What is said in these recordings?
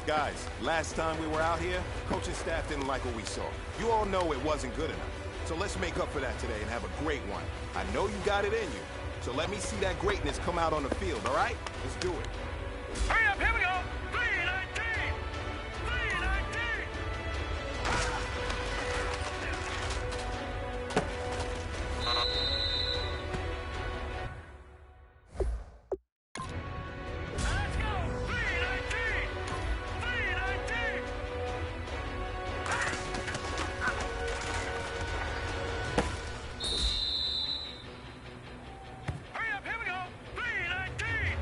Guys, last time we were out here, coaching staff didn't like what we saw. You all know it wasn't good enough. So let's make up for that today and have a great one. I know you got it in you. So let me see that greatness come out on the field, all right? Let's do it. Hurry up, here we go! 319! 319! Let's go! 319! 319! Hurry up, here we go! 319!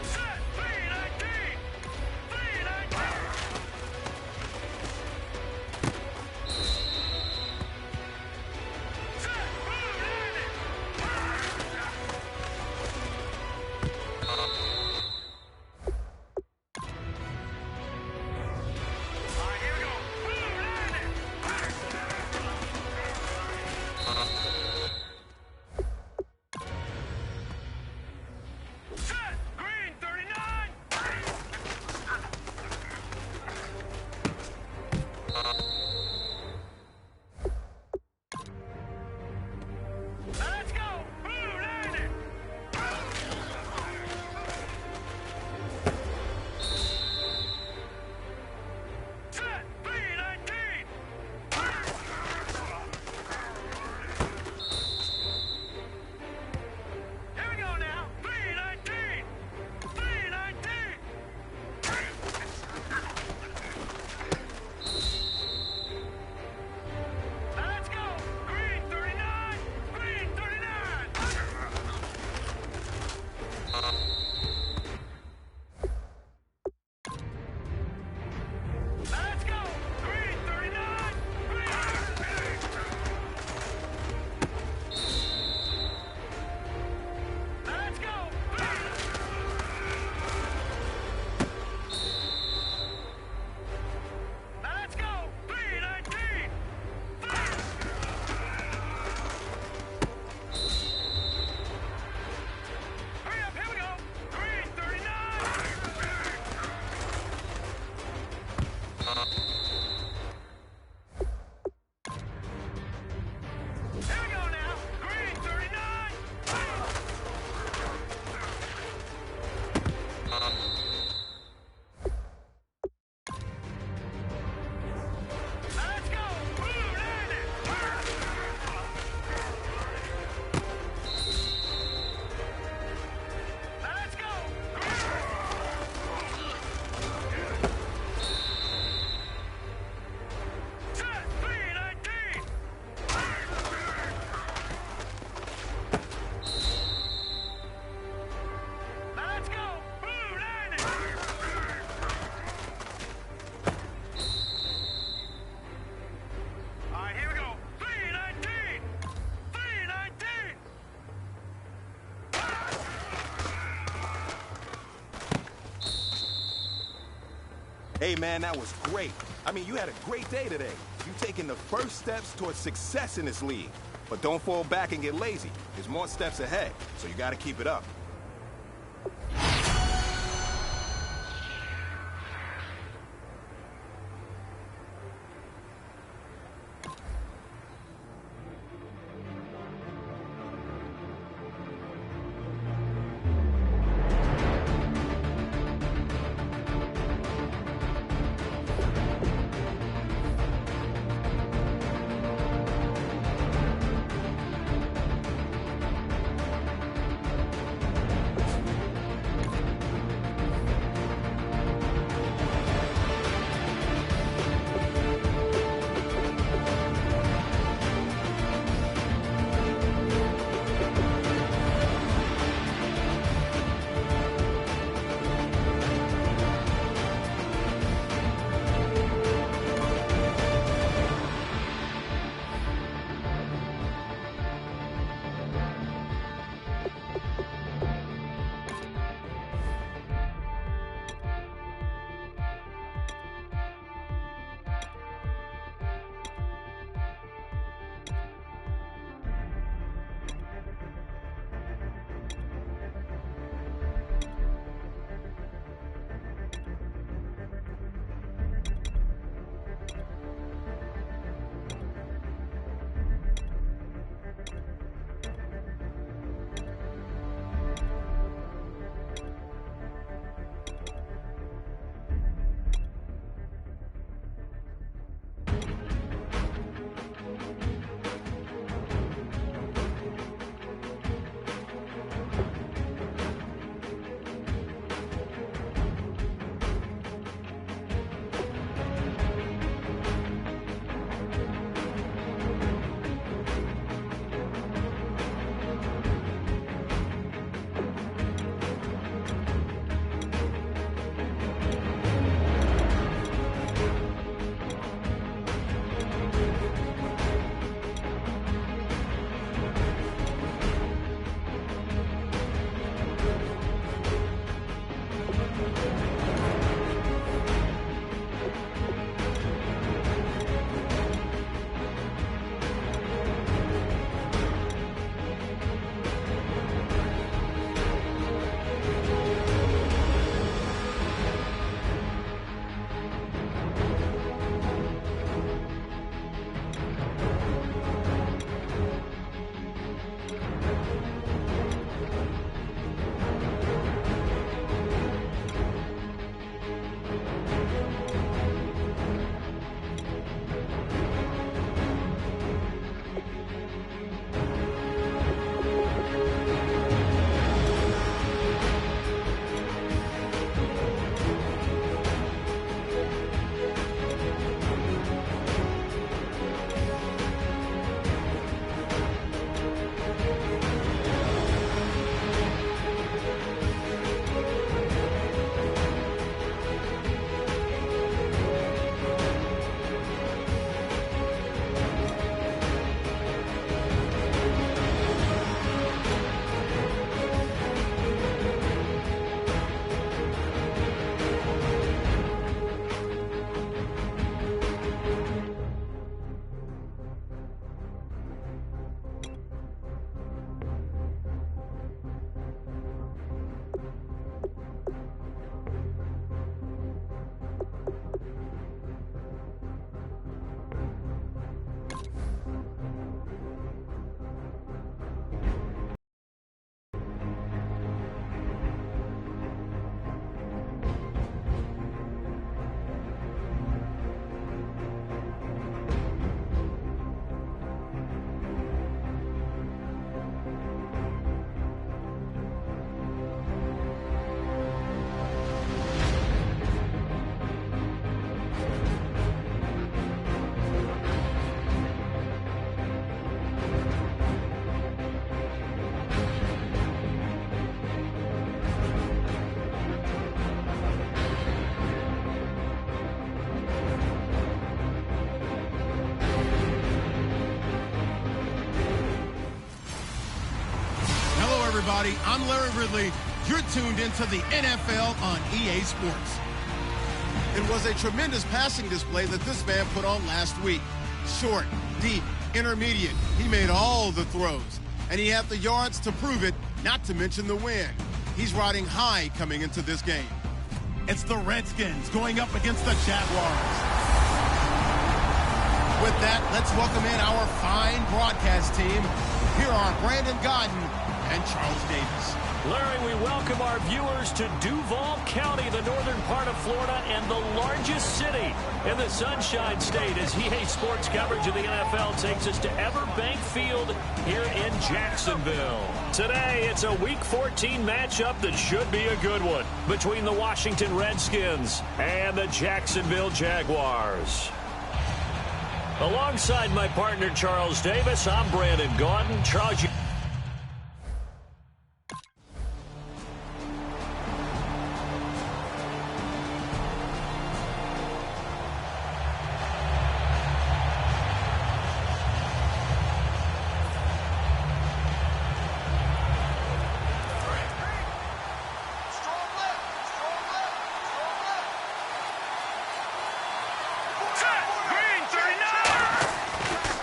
Set! 319! 319! Set! Move, landing! All right, here we go. Move, landing! Set! Green 39! Let's go! Move, landing! Set! 319! Here we go now! 319! 319! Let's go! Green 39! Green 39! Let's go! Green 39! Green! Let's go! Let's go! 319! Hurry up, here we go! Green 39! Here we go now! Green 39! Let's go! Blue landing! Let's go! Set! 319! Let's go! Blue landing! All right, here we go. 319! 319! Hey, man, that was great. I mean, you had a great day today. You taking the first steps towards success in this league. But don't fall back and get lazy. There's more steps ahead, so you got to keep it up. everybody. I'm Larry Ridley. You're tuned into the NFL on EA Sports. It was a tremendous passing display that this man put on last week. Short, deep, intermediate. He made all the throws. And he had the yards to prove it, not to mention the win. He's riding high coming into this game. It's the Redskins going up against the Jaguars. With that, let's welcome in our fine broadcast team. Here are Brandon Gaudin and Charles Davis. Larry, we welcome our viewers to Duval County, the northern part of Florida, and the largest city in the Sunshine State, as EA Sports coverage of the NFL takes us to Everbank Field here in Jacksonville. Today, it's a Week 14 matchup that should be a good one between the Washington Redskins and the Jacksonville Jaguars. Alongside my partner, Charles Davis, I'm Brandon Gaudin. Charles,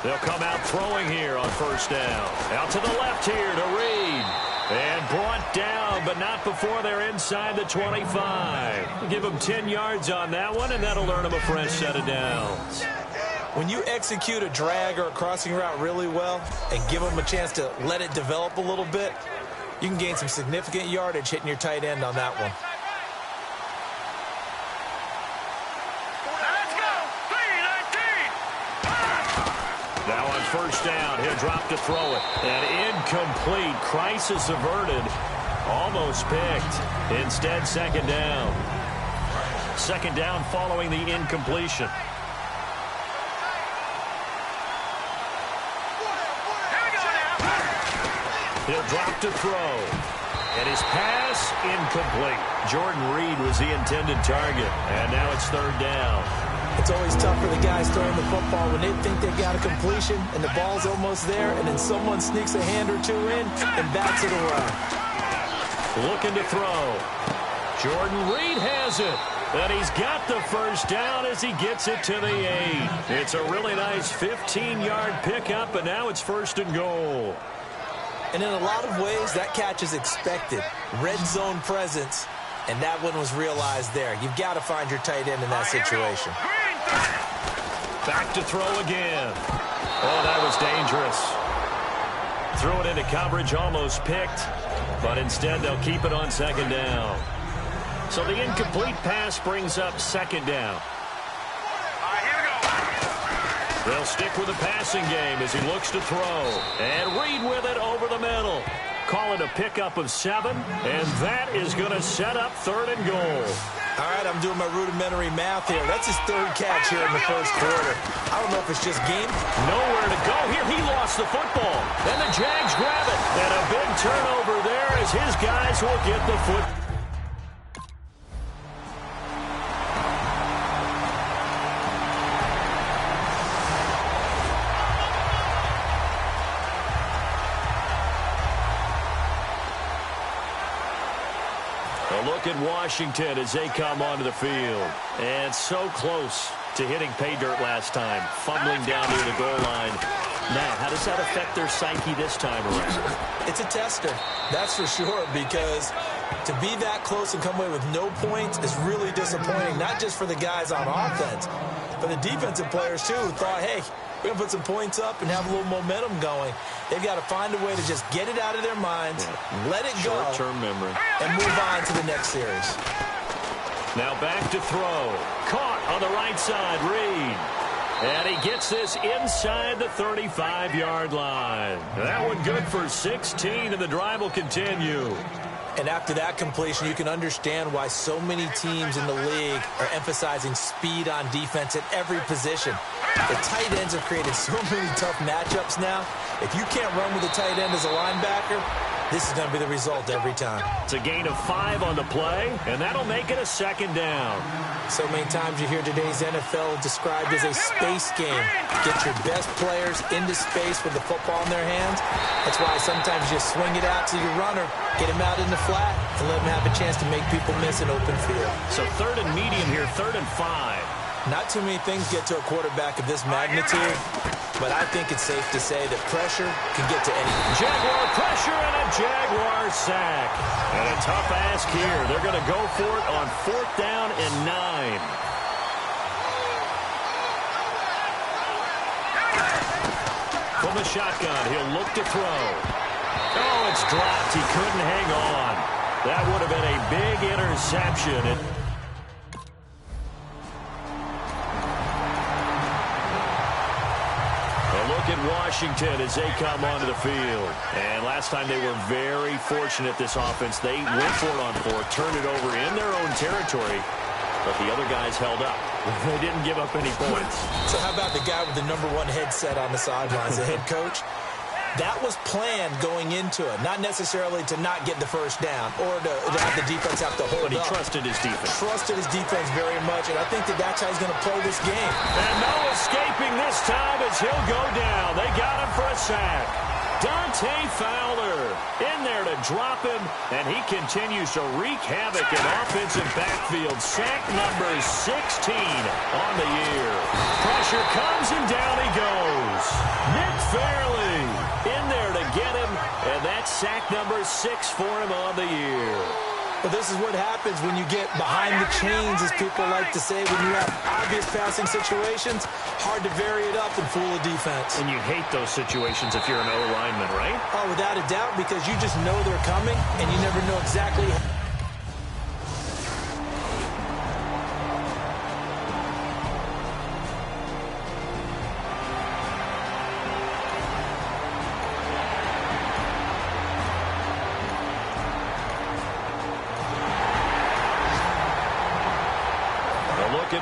they'll come out throwing here on first down. Out to the left here to Reed. And brought down, but not before they're inside the 25. Give them 10 yards on that one, and that'll earn them a fresh set of downs. When you execute a drag or a crossing route really well and give them a chance to let it develop a little bit, you can gain some significant yardage hitting your tight end on that one. Now on first down, he'll drop to throw it. And incomplete. Crisis averted. Almost picked. Instead, second down. Second down following the incompletion. He'll drop to throw. And his pass, incomplete. Jordan Reed was the intended target. And now it's third down. It's always tough for the guys throwing the football when they think they got a completion and the ball's almost there, and then someone sneaks a hand or two in and bats it around. Looking to throw. Jordan Reed has it. And he's got the first down as he gets it to the 8. It's a really nice 15-yard pickup, and now it's first and goal. And in a lot of ways, that catch is expected. Red zone presence, and that one was realized there. You've got to find your tight end in that situation. Back to throw again. Oh, that was dangerous. Threw it into coverage, almost picked, but instead they'll keep it on second down. So the incomplete pass brings up second down. They'll stick with the passing game as he looks to throw. And Reed with it over the middle. Call it a pickup of 7, and that is going to set up third and goal. All right, I'm doing my rudimentary math here. That's his third catch here in the first quarter. I don't know if it's just game. Nowhere to go here. He lost the football. And the Jags grab it. And a big turnover there as his guys will get the football. Look at Washington as they come onto the field. And so close to hitting pay dirt last time. Fumbling down near the goal line. Now, how does that affect their psyche this time around? It's a tester, that's for sure, because to be that close and come away with no points is really disappointing, not just for the guys on offense, but the defensive players, too, who thought, hey, we're going to put some points up and have a little momentum going. They've got to find a way to just get it out of their minds, let it go, short-term memory, and move on to the next series. Now back to throw. Caught on the right side, Reed. And he gets this inside the 35-yard line. That one good for 16, and the drive will continue. And after that completion, you can understand why so many teams in the league are emphasizing speed on defense at every position. The tight ends have created so many tough matchups now. If you can't run with a tight end as a linebacker, this is going to be the result every time. It's a gain of 5 on the play, and that'll make it a second down. So many times you hear today's NFL described as a space game. Get your best players into space with the football in their hands. That's why sometimes you swing it out to your runner, get him out in the flat, and let him have a chance to make people miss an open field. So 3rd and medium here, 3rd and 5. Not too many things get to a quarterback of this magnitude, but I think it's safe to say that pressure can get to anyone. Jaguar pressure and a Jaguar sack. And a tough ask here. They're going to go for it on 4th down and 9. From the shotgun, he'll look to throw. Oh, it's dropped. He couldn't hang on. That would have been a big interception. Look at Washington as they come onto the field. And last time they were very fortunate, this offense. They went for it on 4th, turned it over in their own territory, but the other guys held up. They didn't give up any points. So how about the guy with the #1 headset on the sidelines, the head coach? That was planned going into it, not necessarily to not get the first down or to have the defense have to hold up. But he trusted his defense. Trusted his defense very much, and I think that's how he's going to play this game. And no escaping this time as he'll go down. They got him for a sack. Dante Fowler in there to drop him, and he continues to wreak havoc in offensive backfield. Sack number 16 on the year. Pressure comes, and down he goes. Nick Fairley in there to get him, and that's sack number 6 for him on the year. But this is what happens when you get behind the chains, as people like to say, when you have obvious passing situations. Hard to vary it up and fool a defense. And you hate those situations if you're an O-lineman, right? Oh, without a doubt, because you just know they're coming, and you never know exactly how.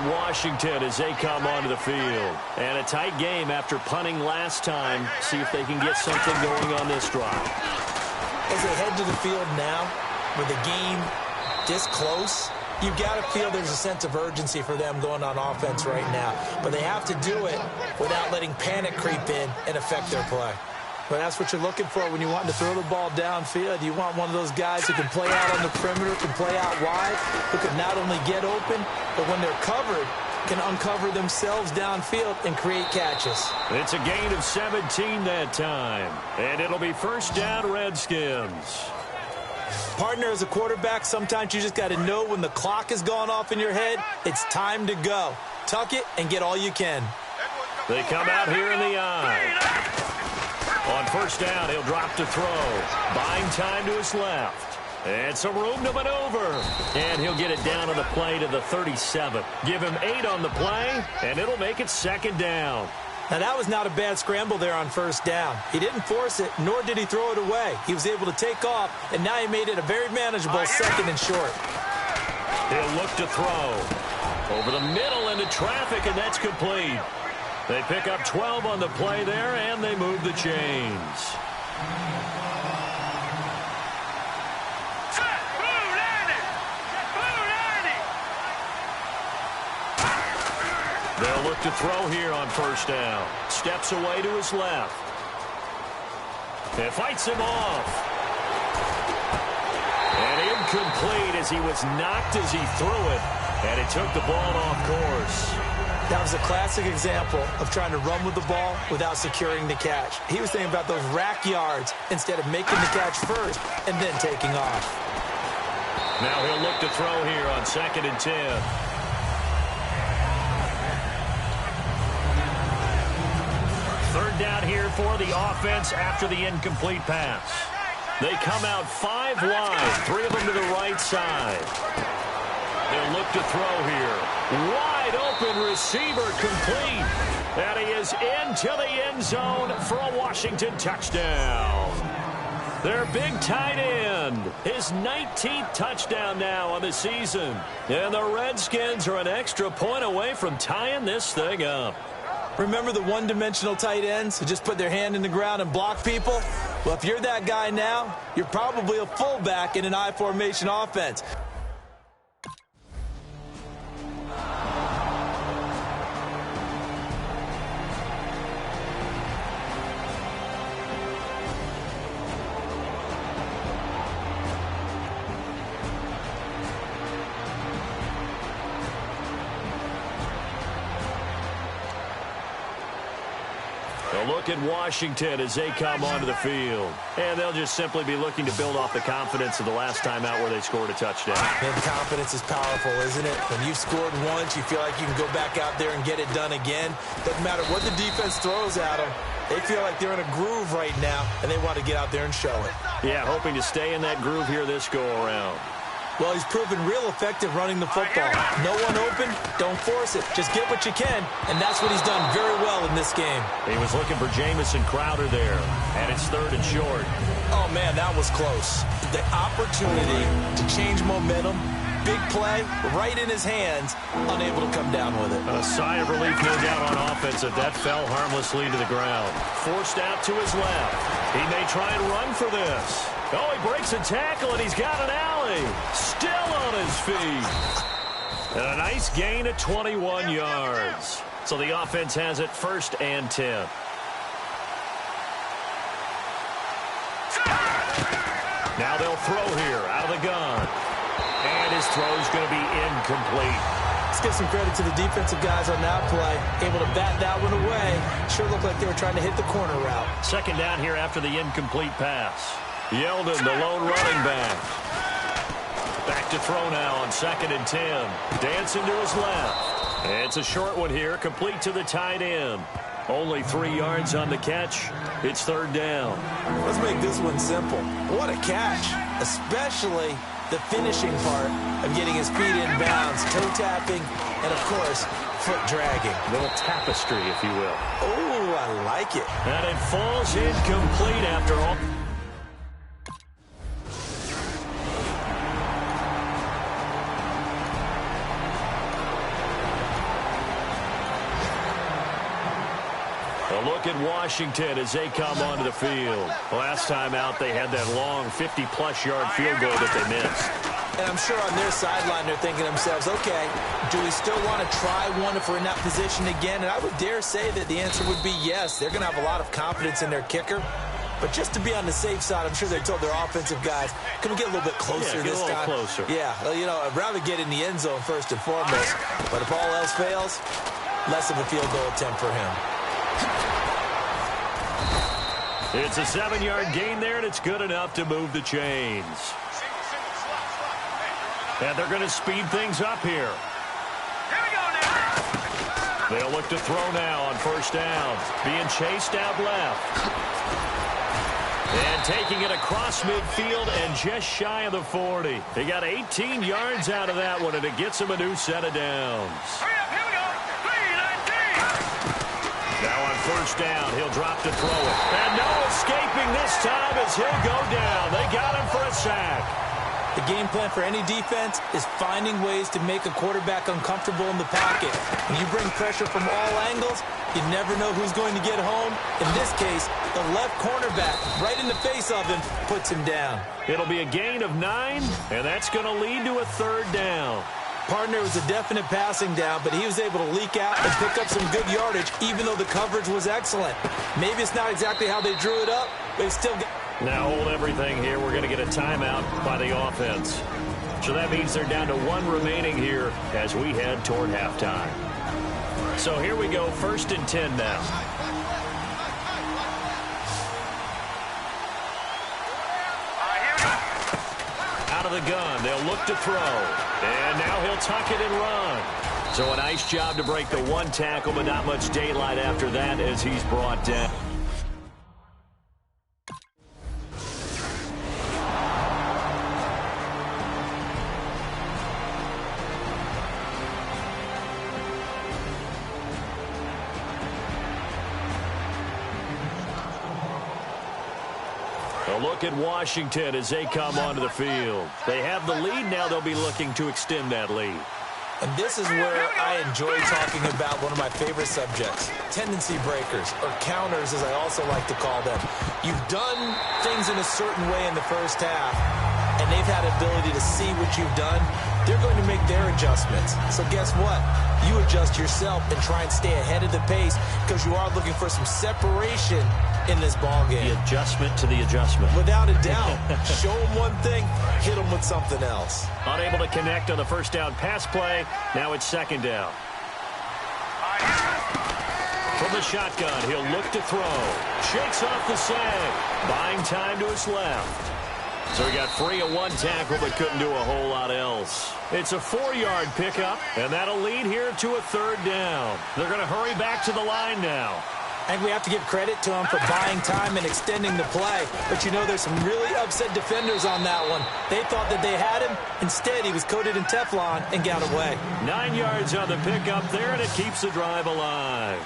Washington as they come onto the field. And a tight game after punting last time. See if they can get something going on this drive. As they head to the field now, with the game this close, you've got to feel there's a sense of urgency for them going on offense right now. But they have to do it without letting panic creep in and affect their play. But that's what you're looking for when you want to throw the ball downfield. You want one of those guys who can play out on the perimeter, can play out wide, who can not only get open, but when they're covered, can uncover themselves downfield and create catches. It's a gain of 17 that time. And it'll be 1st down, Redskins. Partner, as a quarterback, sometimes you just got to know when the clock has gone off in your head, it's time to go. Tuck it and get all you can. They come out here in the eye. On 1st down, he'll drop to throw. Buying time to his left. And some room to maneuver. And he'll get it down on the play to the 37. Give him 8 on the play, and it'll make it 2nd down. Now, that was not a bad scramble there on 1st down. He didn't force it, nor did he throw it away. He was able to take off, and now he made it a very manageable 2nd and short. He'll look to throw. Over the middle into traffic, and that's complete. They pick up 12 on the play there, and they move the chains. They'll look to throw here on 1st down. Steps away to his left. And fights him off. And incomplete as he was knocked as he threw it. And it took the ball off course. That was a classic example of trying to run with the ball without securing the catch. He was thinking about those rack yards instead of making the catch first and then taking off. Now he'll look to throw here on 2nd and 10. Third down here for the offense after the incomplete pass. They come out 5 wide, 3 of them to the right side. They'll look to throw here. Wide open receiver complete. And he is into the end zone for a Washington touchdown. Their big tight end, his 19th touchdown now on the season. And the Redskins are an extra point away from tying this thing up. Remember the one-dimensional tight ends who just put their hand in the ground and block people? Well, if you're that guy now, you're probably a fullback in an I-formation offense. A look at Washington as they come onto the field. And they'll just simply be looking to build off the confidence of the last time out where they scored a touchdown. And confidence is powerful, isn't it? When you've scored once, you feel like you can go back out there and get it done again. Doesn't matter what the defense throws at them. They feel like they're in a groove right now, and they want to get out there and show it. Yeah, hoping to stay in that groove here this go-around. Well, he's proven real effective running the football. No one open, don't force it. Just get what you can, and that's what he's done very well in this game. He was looking for Jamison Crowder there, and it's 3rd and short. Oh, man, that was close. The opportunity to change momentum, big play, right in his hands, unable to come down with it. A sigh of relief, no doubt, on offense if that fell harmlessly to the ground. Forced out to his left. He may try and run for this. Oh, he breaks a tackle, and he's got an alley. Still on his feet. And a nice gain of 21 yards. So the offense has it 1st and 10. Now they'll throw here out of the gun. And his throw's going to be incomplete. Let's give some credit to the defensive guys on that play. Able to bat that one away. Sure looked like they were trying to hit the corner route. 2nd down here after the incomplete pass. Yeldon, the lone running back. Back to throw now on 2nd and 10. Dancing to his left. It's a short one here, complete to the tight end. Only 3 yards on the catch. It's 3rd down. Let's make this one simple. What a catch, especially the finishing part of getting his feet in bounds, toe tapping, and, of course, foot dragging. A little tapestry, if you will. Oh, I like it. And it falls incomplete after all. A look at Washington as they come onto the field. Last time out, they had that long 50-plus yard field goal that they missed. And I'm sure on their sideline they're thinking to themselves, okay, do we still want to try one if we're in that position again? And I would dare say that the answer would be yes. They're going to have a lot of confidence in their kicker. But just to be on the safe side, I'm sure they told their offensive guys, can we get a little bit closer this time? Yeah, get a little closer. Yeah, well, you know, I'd rather get in the end zone first and foremost. But if all else fails, less of a field goal attempt for him. It's a 7-yard gain there, and it's good enough to move the chains. And they're going to speed things up here. Here we go now. They'll look to throw now on 1st down. Being chased out left. And taking it across midfield and just shy of the 40. They got 18 yards out of that one, and it gets them a new set of downs. Hurry up, here we go. 3-19. Now on 1st down, he'll drop to throw it. And no escaping this time as he'll go down. They got him for a sack. The game plan for any defense is finding ways to make a quarterback uncomfortable in the pocket. When you bring pressure from all angles, you never know who's going to get home. In this case, the left cornerback, right in the face of him, puts him down. It'll be a gain of 9, and that's going to lead to a 3rd down. Partner was a definite passing down, but he was able to leak out and pick up some good yardage, even though the coverage was excellent. Maybe it's not exactly how they drew it up, but it's still... Now hold everything here. We're going to get a timeout by the offense. So that means they're down to 1 remaining here as we head toward halftime. So here we go, 1st and 10 now. Out of the gun, they'll look to throw. And now he'll tuck it and run. So a nice job to break the 1 tackle, but not much daylight after that as he's brought down. A look at Washington as they come onto the field. They have the lead now. They'll be looking to extend that lead. And this is where I enjoy talking about one of my favorite subjects, tendency breakers, or counters as I also like to call them. You've done things in a certain way in the first half, and they've had ability to see what you've done. They're going to make their adjustments. So guess what? You adjust yourself and try and stay ahead of the pace because you are looking for some separation in this ball game. The adjustment to the adjustment. Without a doubt. Show them one thing, hit them with something else. Unable to connect on the first down pass play. Now it's second down. From the shotgun, he'll look to throw. Shakes off the sag. Buying time to his left. So he got free of one tackle but couldn't do a whole lot else. It's a 4-yard pickup, and that'll lead here to a third down. They're going to hurry back to the line now. And we have to give credit to him for buying time and extending the play. But, you know, there's some really upset defenders on that one. They thought that they had him. Instead, he was coated in Teflon and got away. 9 yards on the pickup there, and it keeps the drive alive.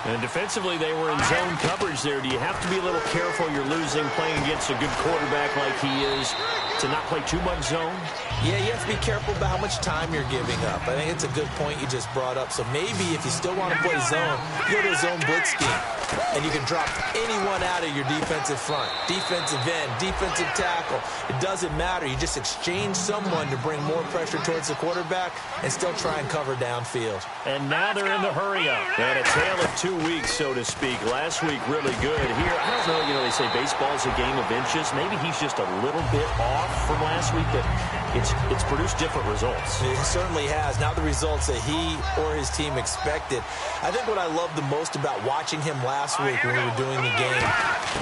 And defensively, they were in zone coverage there. Do you have to be a little careful? You're losing playing against a good quarterback like he is to not play too much zone? Yeah, you have to be careful about how much time you're giving up. I think it's a good point you just brought up. So maybe if you still want to play zone, you go to a zone blitz scheme. And you can drop anyone out of your defensive front. Defensive end, defensive tackle. It doesn't matter. You just exchange someone to bring more pressure towards the quarterback and still try and cover downfield. And now they're in the hurry-up. And a tale of 2 weeks, so to speak. Last week, really good. Here, I don't know, they say baseball's a game of inches. Maybe he's just a little bit off from last week, but it's produced different results. It certainly has. Not the results that he or his team expected. I think what I loved the most about watching him last week when we were doing the game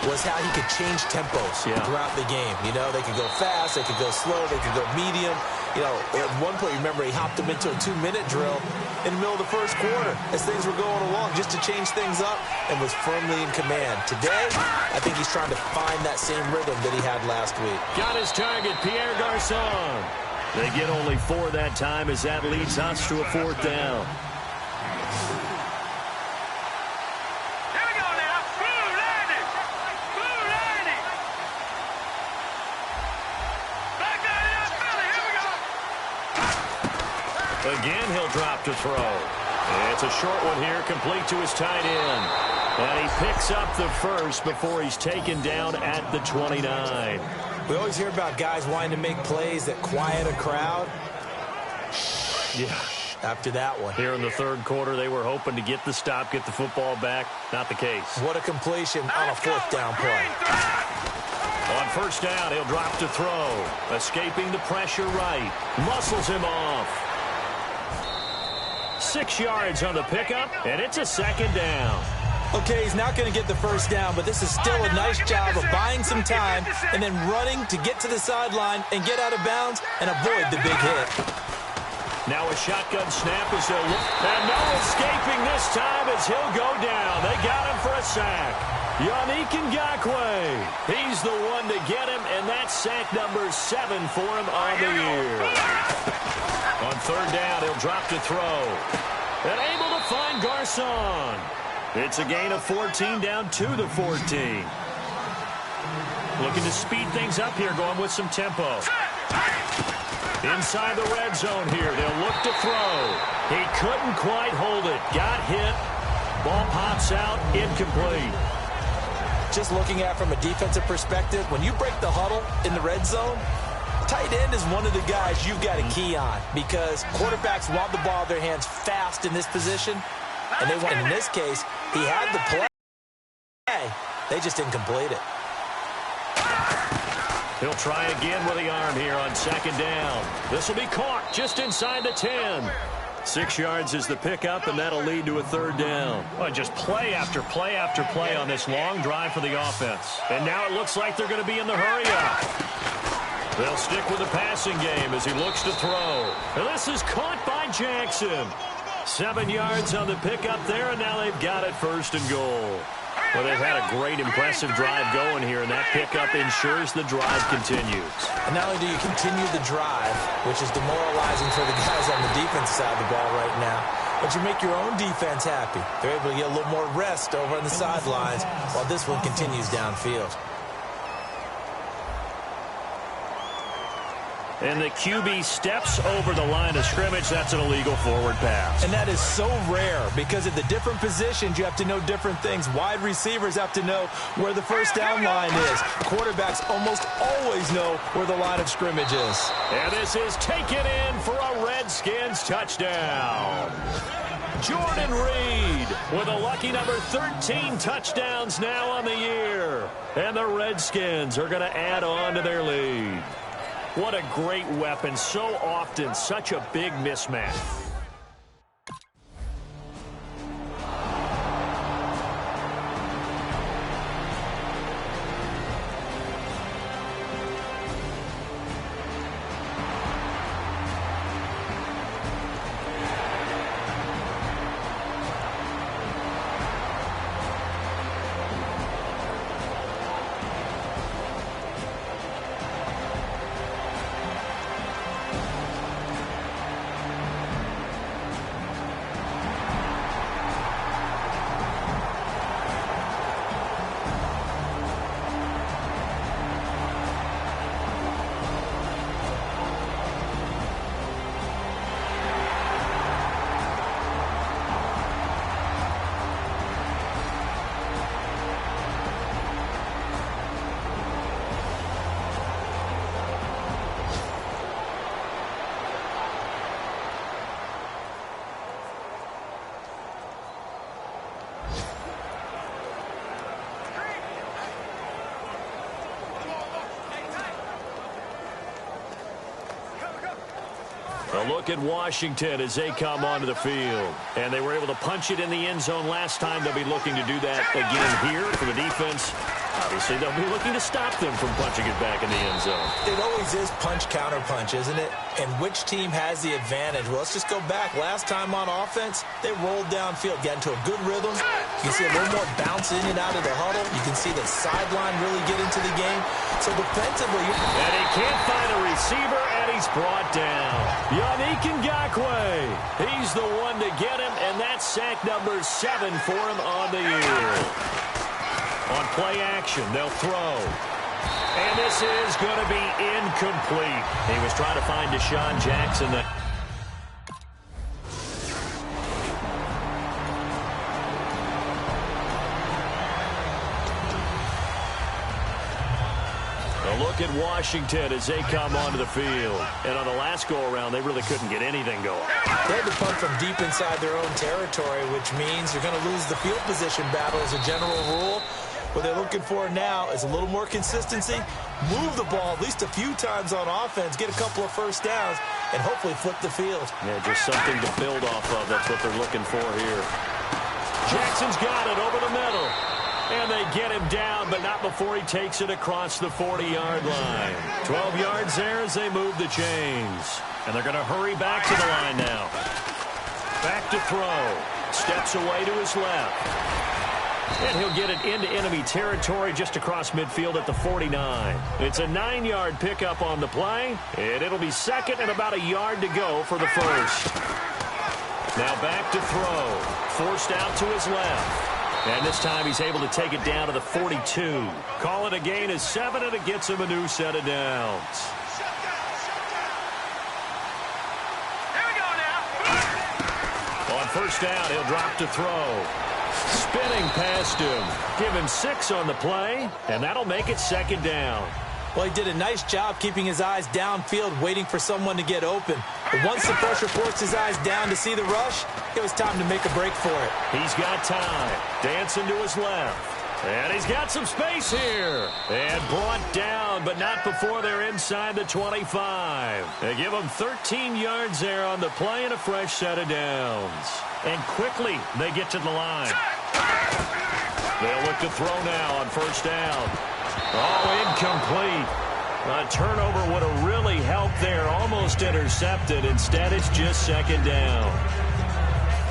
was how he could change tempos throughout the game. They could go fast, they could go slow, they could go medium. At one point, remember, he hopped him into a 2-minute drill in the middle of the first quarter as things were going along just to change things up and was firmly in command. Today, I think he's trying to find that same rhythm that he had last week. Got his target, Pierre Garçon. They get only 4 that time as that leads us to a 4th down. Again, he'll drop to throw. It's a short one here, complete to his tight end. And he picks up the first before he's taken down at the 29. We always hear about guys wanting to make plays that quiet a crowd. Yeah. After that one. Here in the third quarter, they were hoping to get the stop, get the football back. Not the case. What a completion on a 4th down play. On first down, he'll drop to throw. Escaping the pressure right. Muscles him off. 6 yards on the pickup, and it's a second down. Okay, he's not going to get the first down, but this is still a nice job of buying some time and then running to get to the sideline and get out of bounds and avoid the big hit. Now a shotgun snap as he'll look. And no escaping this time as he'll go down. They got him for a sack. Yannick Ngakoue. He's the one to get him, and that's sack number 7 for him on the year. On third down, he'll drop to throw. And able to find Garçon. It's a gain of 14 down to the 14. Looking to speed things up here, going with some tempo. Inside the red zone here, they'll look to throw. He couldn't quite hold it. Got hit. Ball pops out, incomplete. Just looking at it from a defensive perspective, when you break the huddle in the red zone, tight end is one of the guys you've got to key on because quarterbacks want the ball in their hands fast in this position, and they want, in this case, he had the play. They just didn't complete it. He'll try again with the arm here on second down. This will be caught just inside the 10. 6 yards is the pickup, and that'll lead to a third down. Well, just play after play after play on this long drive for the offense. And now it looks like they're going to be in the hurry-up. They'll stick with the passing game as he looks to throw. And this is caught by Jackson. 7 yards on the pickup there, and now they've got it first and goal. Well, they've had a great, impressive drive going here, and that pickup ensures the drive continues. And not only do you continue the drive, which is demoralizing for the guys on the defensive side of the ball right now, but you make your own defense happy. They're able to get a little more rest over on the sidelines while this one continues downfield. And the QB steps over the line of scrimmage. That's an illegal forward pass. And that is so rare because at the different positions, you have to know different things. Wide receivers have to know where the first down line is. Quarterbacks almost always know where the line of scrimmage is. And this is taken in for a Redskins touchdown. Jordan Reed with a lucky number 13 touchdowns now on the year. And the Redskins are going to add on to their lead. What a great weapon. So often such a big mismatch. A look at Washington as they come onto the field. And they were able to punch it in the end zone last time. They'll be looking to do that again here for the defense. Obviously, they'll be looking to stop them from punching it back in the end zone. It always is punch-counter-punch, isn't it? And which team has the advantage? Well, let's just go back. Last time on offense, they rolled downfield, got into a good rhythm. You can see a little more bounce in and out of the huddle. You can see the sideline really get into the game. So defensively... And he can't find a receiver, and he's brought down. Yannick Ngakoue. He's the one to get him, and that's sack number 7 for him on the year. On play action, they'll throw. And this is going to be incomplete. He was trying to find Deshaun Jackson. A look at Washington as they come onto the field. And on the last go-around, they really couldn't get anything going. They had to punt from deep inside their own territory, which means you're going to lose the field position battle as a general rule. What they're looking for now is a little more consistency, move the ball at least a few times on offense, get a couple of first downs, and hopefully flip the field. Yeah, just something to build off of. That's what they're looking for here. Jackson's got it over the middle. And they get him down, but not before he takes it across the 40-yard line. 12 yards there as they move the chains. And they're going to hurry back to the line now. Back to throw. Steps away to his left. And he'll get it into enemy territory just across midfield at the 49. It's a 9-yard pickup on the play, and it'll be second and about a yard to go for the first. Now back to throw. Forced out to his left. And this time he's able to take it down to the 42. Call it a gain of 7, and it gets him a new set of downs. Here we go now. On first down, he'll drop to throw. Spinning past him. Give him 6 on the play, and that'll make it second down. Well, he did a nice job keeping his eyes downfield, waiting for someone to get open. But once the pressure forced his eyes down to see the rush, it was time to make a break for it. He's got time. Dancing to his left. And he's got some space here. And brought down, but not before they're inside the 25. They give him 13 yards there on the play and a fresh set of downs. And quickly, they get to the line. They'll look to throw now on first down. Oh, incomplete. A turnover would have really helped there. Almost intercepted. Instead, it's just second down.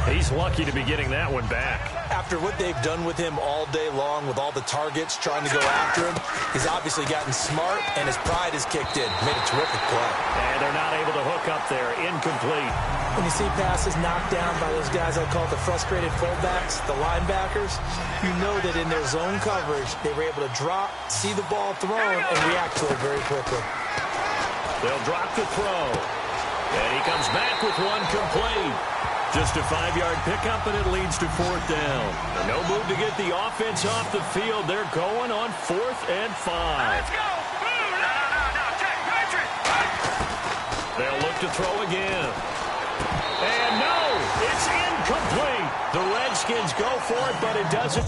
He's lucky to be getting that one back. After what they've done with him all day long, with all the targets trying to go after him, he's obviously gotten smart, and his pride has kicked in. Made a terrific play. And they're not able to hook up there. Incomplete. When you see passes knocked down by those guys I call the frustrated fullbacks, the linebackers, you know that in their zone coverage, they were able to drop, see the ball thrown, and react to it very quickly. They'll drop the throw. And he comes back with one complete. Just a 5-yard pickup, and it leads to 4th down. And no move to get the offense off the field. They're going on 4th and 5. Let's go. No. Check. They'll look to throw again. And no, it's incomplete. The Redskins go for it, but it doesn't.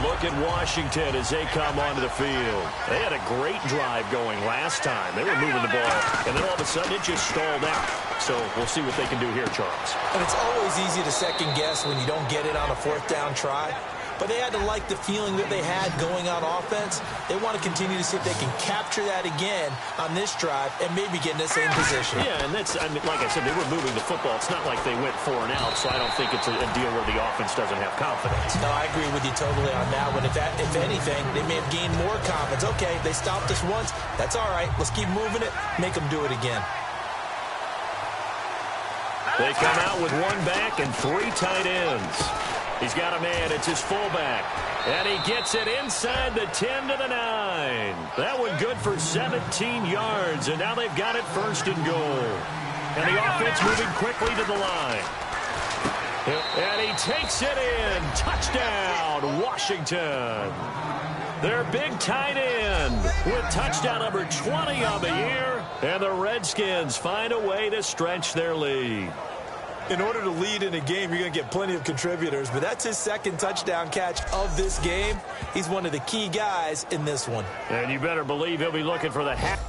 Look at Washington as they come onto the field. They had a great drive going last time. They were moving the ball, and then all of a sudden it just stalled out. So we'll see what they can do here, Charles. And it's always easy to second guess when you don't get it on a 4th down try. But they had to like the feeling that they had going on offense. They want to continue to see if they can capture that again on this drive and maybe get in the same position. Yeah, and that's, I mean, like I said, they were moving the football. It's not like they went 4 and out, so I don't think it's a deal where the offense doesn't have confidence. No, I agree with you totally on that one. If anything, they may have gained more confidence. Okay, they stopped us once. That's all right. Let's keep moving it. Make them do it again. They come out with 1 back and 3 tight ends. He's got a man. It's his fullback. And he gets it inside the 10 to the 9. That one good for 17 yards. And now they've got it 1st and goal. And the offense moving quickly to the line. And he takes it in. Touchdown, Washington. Their big tight end with touchdown number 20 on the year. And the Redskins find a way to stretch their lead. In order to lead in a game, you're going to get plenty of contributors, but that's his 2nd touchdown catch of this game. He's one of the key guys in this one. And you better believe he'll be looking for the half.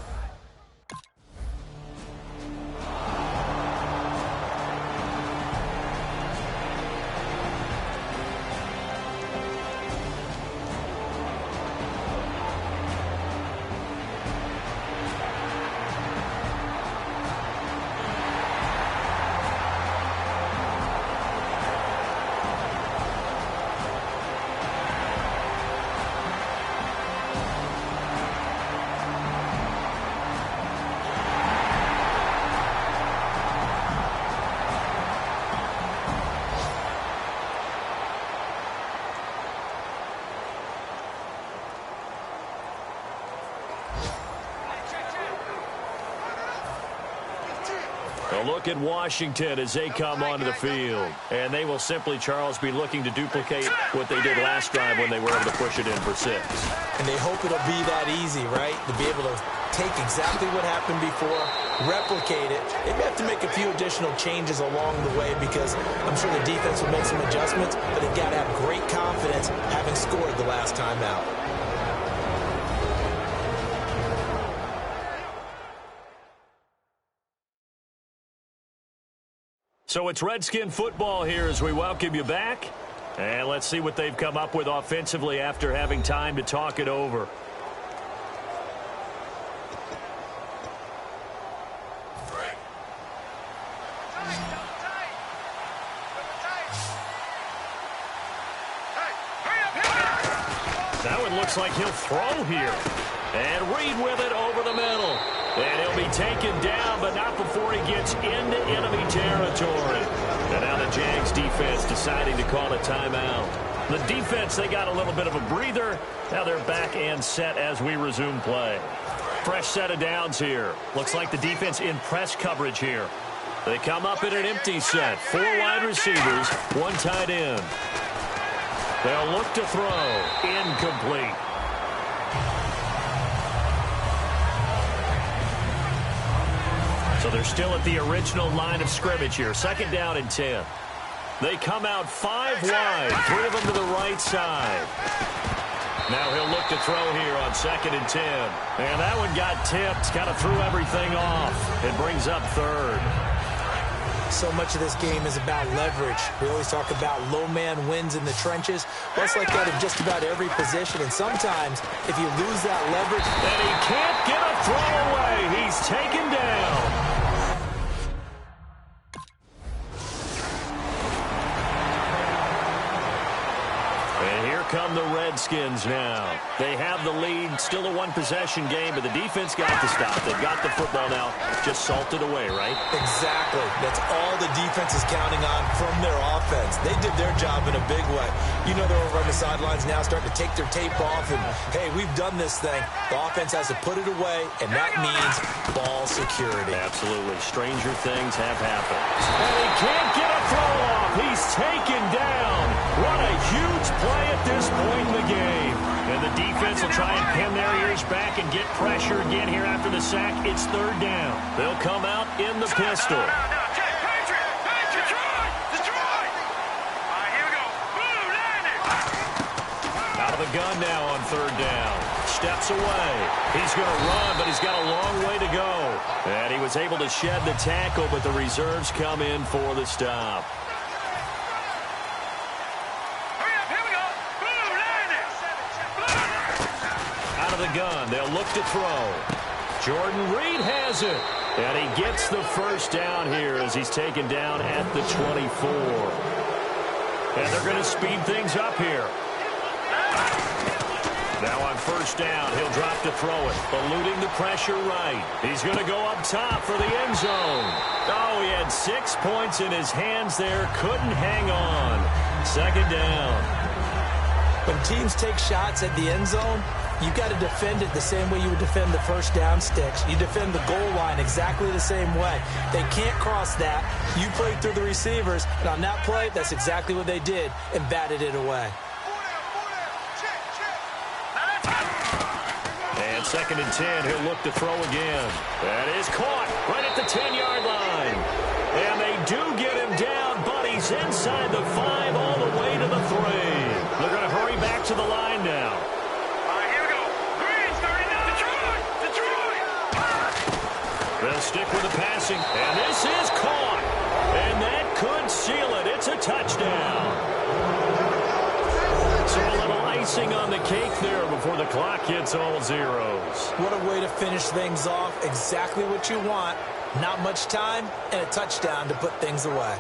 A look at Washington as they come onto the field. And they will simply, Charles, be looking to duplicate what they did last drive when they were able to push it in for 6. And they hope it'll be that easy, right? To be able to take exactly what happened before, replicate it. They may have to make a few additional changes along the way because I'm sure the defense will make some adjustments, but they've got to have great confidence having scored the last time out. So it's Redskin football here as we welcome you back. And let's see what they've come up with offensively after having time to talk it over. That one looks like he'll throw here. And Reed with it over the middle. And he'll be taken down, but not before he gets into enemy territory. And now the Jags defense deciding to call a timeout. The defense, they got a little bit of a breather. Now they're back and set as we resume play. Fresh set of downs here. Looks like the defense in press coverage here. They come up in an empty set. 4 wide receivers, 1 tight end. They'll look to throw. Incomplete. So they're still at the original line of scrimmage here. 2nd down and 10. They come out 5 wide. 3 of them to the right side. Now he'll look to throw here on 2nd and 10. And that one got tipped. Kind of threw everything off. It brings up 3rd. So much of this game is about leverage. We always talk about low man wins in the trenches. Well, it's like that in just about every position. And sometimes, if you lose that leverage... And he can't get a throw away. He's taken down. come the Redskins now. They have the lead, still a one-possession game, but the defense got the stop. They've got the football now, just salted away, right? Exactly. That's all the defense is counting on from their offense. They did their job in a big way. You know they're over on the sidelines now starting to take their tape off, and, hey, we've done this thing. The offense has to put it away, and that means ball security. Absolutely. Stranger things have happened. And he can't get a throw off. He's taken down. What a huge play at this point in the game. And the defense will try and pin their ears back and get pressure again here after the sack. It's third down. They'll come out in the pistol. Out of the gun now on third down. Steps away. He's going to run, but he's got a long way to go. And he was able to shed the tackle, but the reserves come in for the stop. Out of the gun, they'll look to throw. Jordan Reed has it. And he gets the first down here as he's taken down at the 24. And they're going to speed things up here. Now on first down, he'll drop to throw it, eluding the pressure right. He's going to go up top for the end zone. Oh, he had 6 points in his hands there, couldn't hang on. Second down. When teams take shots at the end zone, you got to defend it the same way you would defend the first down sticks. You defend the goal line exactly the same way. They can't cross that. You play through the receivers, and on that play, that's exactly what they did and batted it away. And second and 10, he'll look to throw again. That is caught right at the 10-yard line. And they do get him down, but he's inside the 5 all the way to the 3. They're going to hurry back to the line now. They'll stick with the passing, and this is caught. And that could seal it. It's a touchdown. So a little icing on the cake there before the clock hits all zeros. What a way to finish things off. Exactly what you want. Not much time and a touchdown to put things away.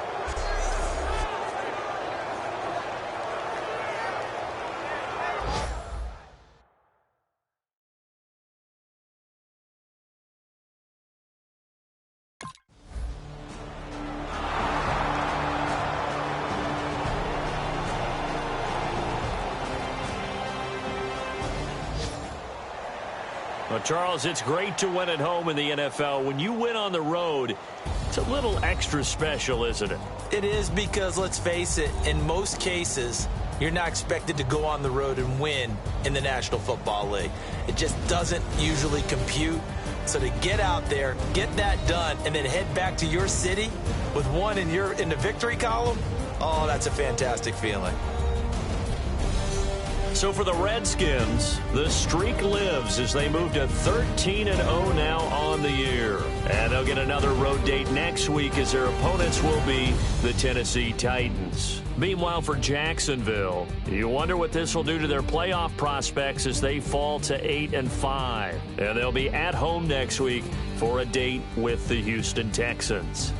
Well, Charles, it's great to win at home in the NFL. When you win on the road, it's a little extra special, isn't it? It is because, let's face it, in most cases, you're not expected to go on the road and win in the National Football League. It just doesn't usually compute. So to get out there, get that done, and then head back to your city with one in the victory column, oh, that's a fantastic feeling. So for the Redskins, the streak lives as they move to 13-0 now on the year. And they'll get another road date next week as their opponents will be the Tennessee Titans. Meanwhile, for Jacksonville, you wonder what this will do to their playoff prospects as they fall to 8-5. And they'll be at home next week for a date with the Houston Texans.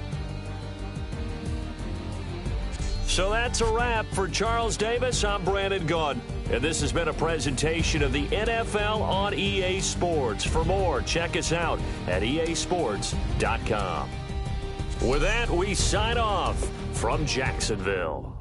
So that's a wrap. For Charles Davis, I'm Brandon Gaudin. And this has been a presentation of the NFL on EA Sports. For more, check us out at easports.com. With that, we sign off from Jacksonville.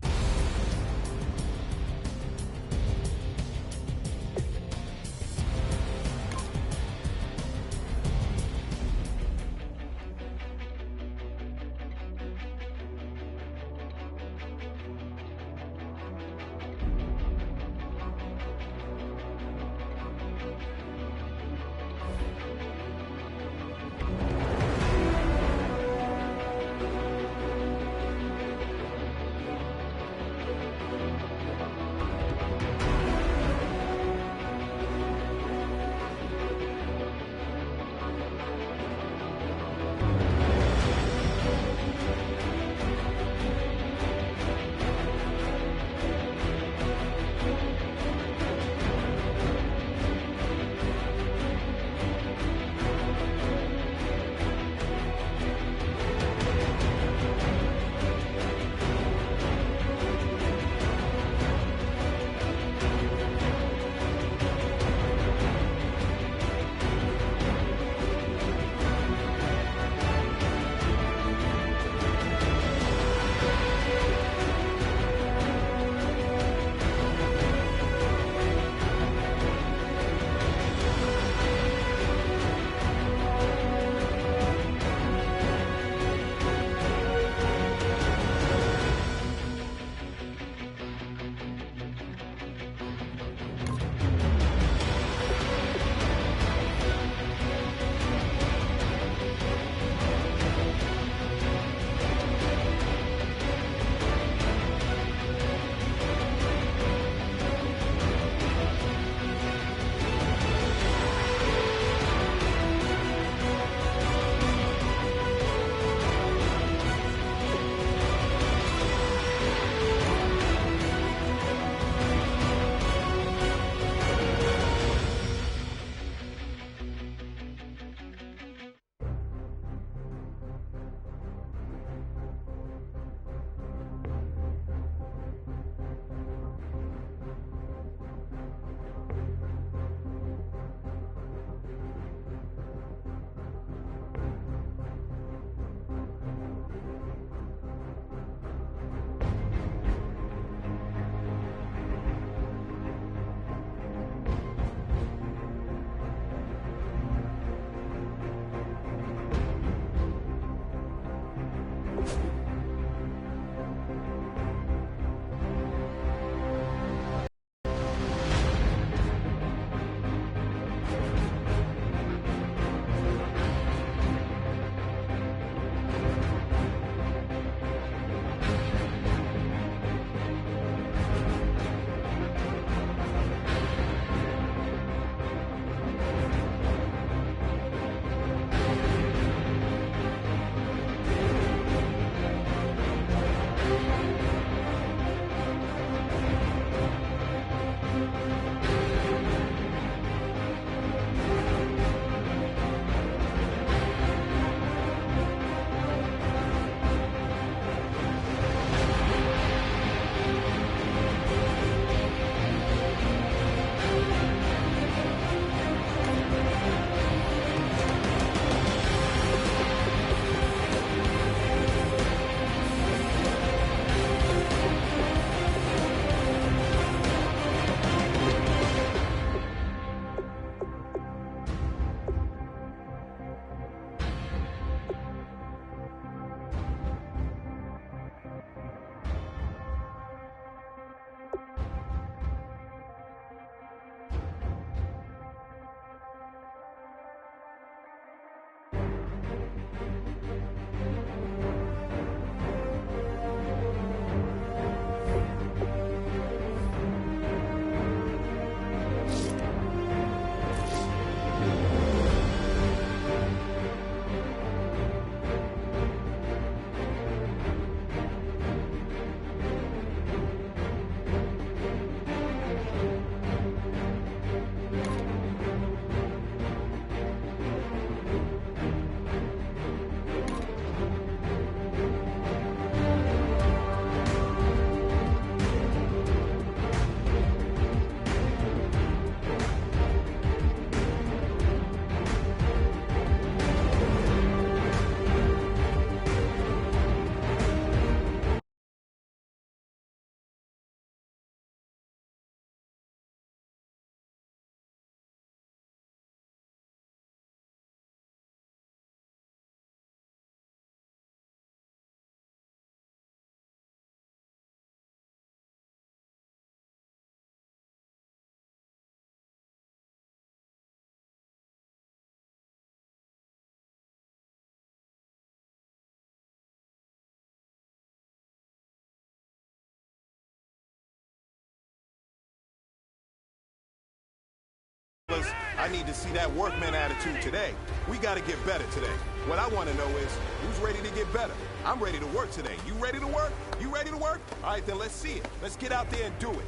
I need to see that workman attitude today. We got to get better today. What I want to know is, who's ready to get better? I'm ready to work today. You ready to work? You ready to work? All right, then let's see it. Let's get out there and do it.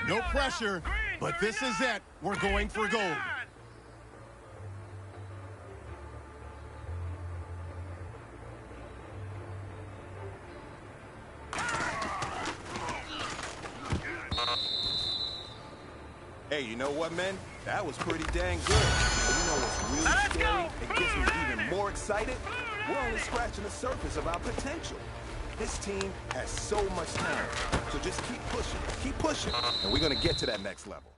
No pressure, but this is it. We're going for gold. Hey, you know what, man? That was pretty dang good. And you know what's really scary? It gets me even more excited. We're only scratching the surface of our potential. This team has so much talent. So just keep pushing, and we're going to get to that next level.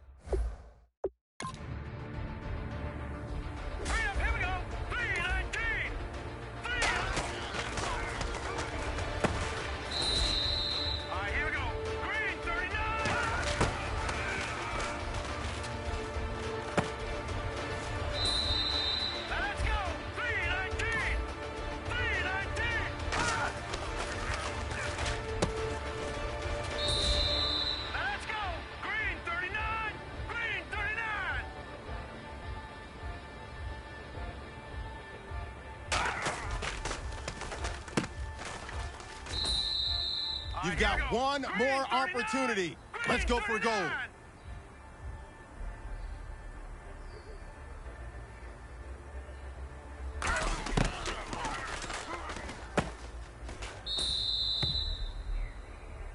You've got one more opportunity. Let's go for gold.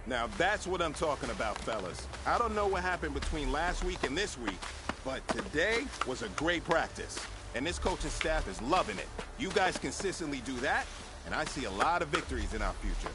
Now that's what I'm talking about, fellas. I don't know what happened between last week and this week, but today was a great practice. And this coaching staff is loving it. You guys consistently do that, and I see a lot of victories in our future.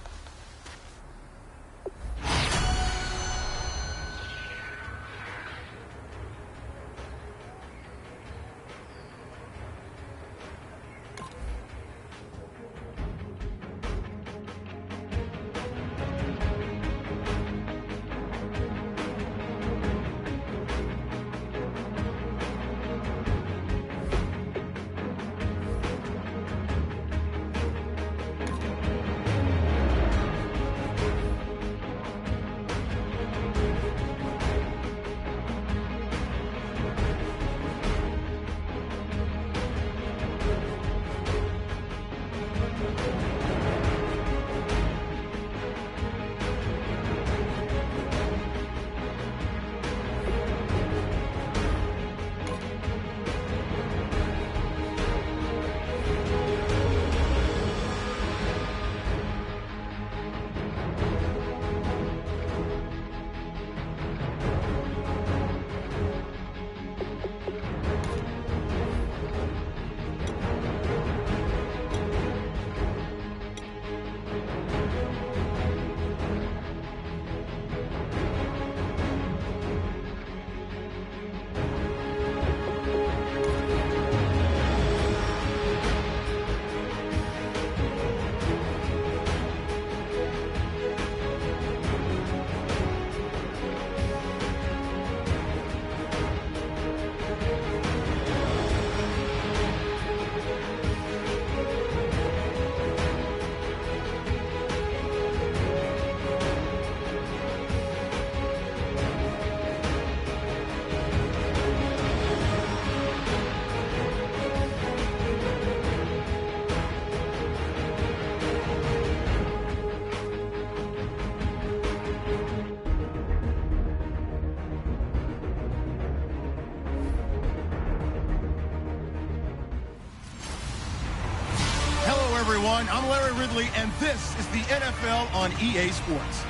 everyone. I'm Larry Ridley, and this is the NFL on EA Sports.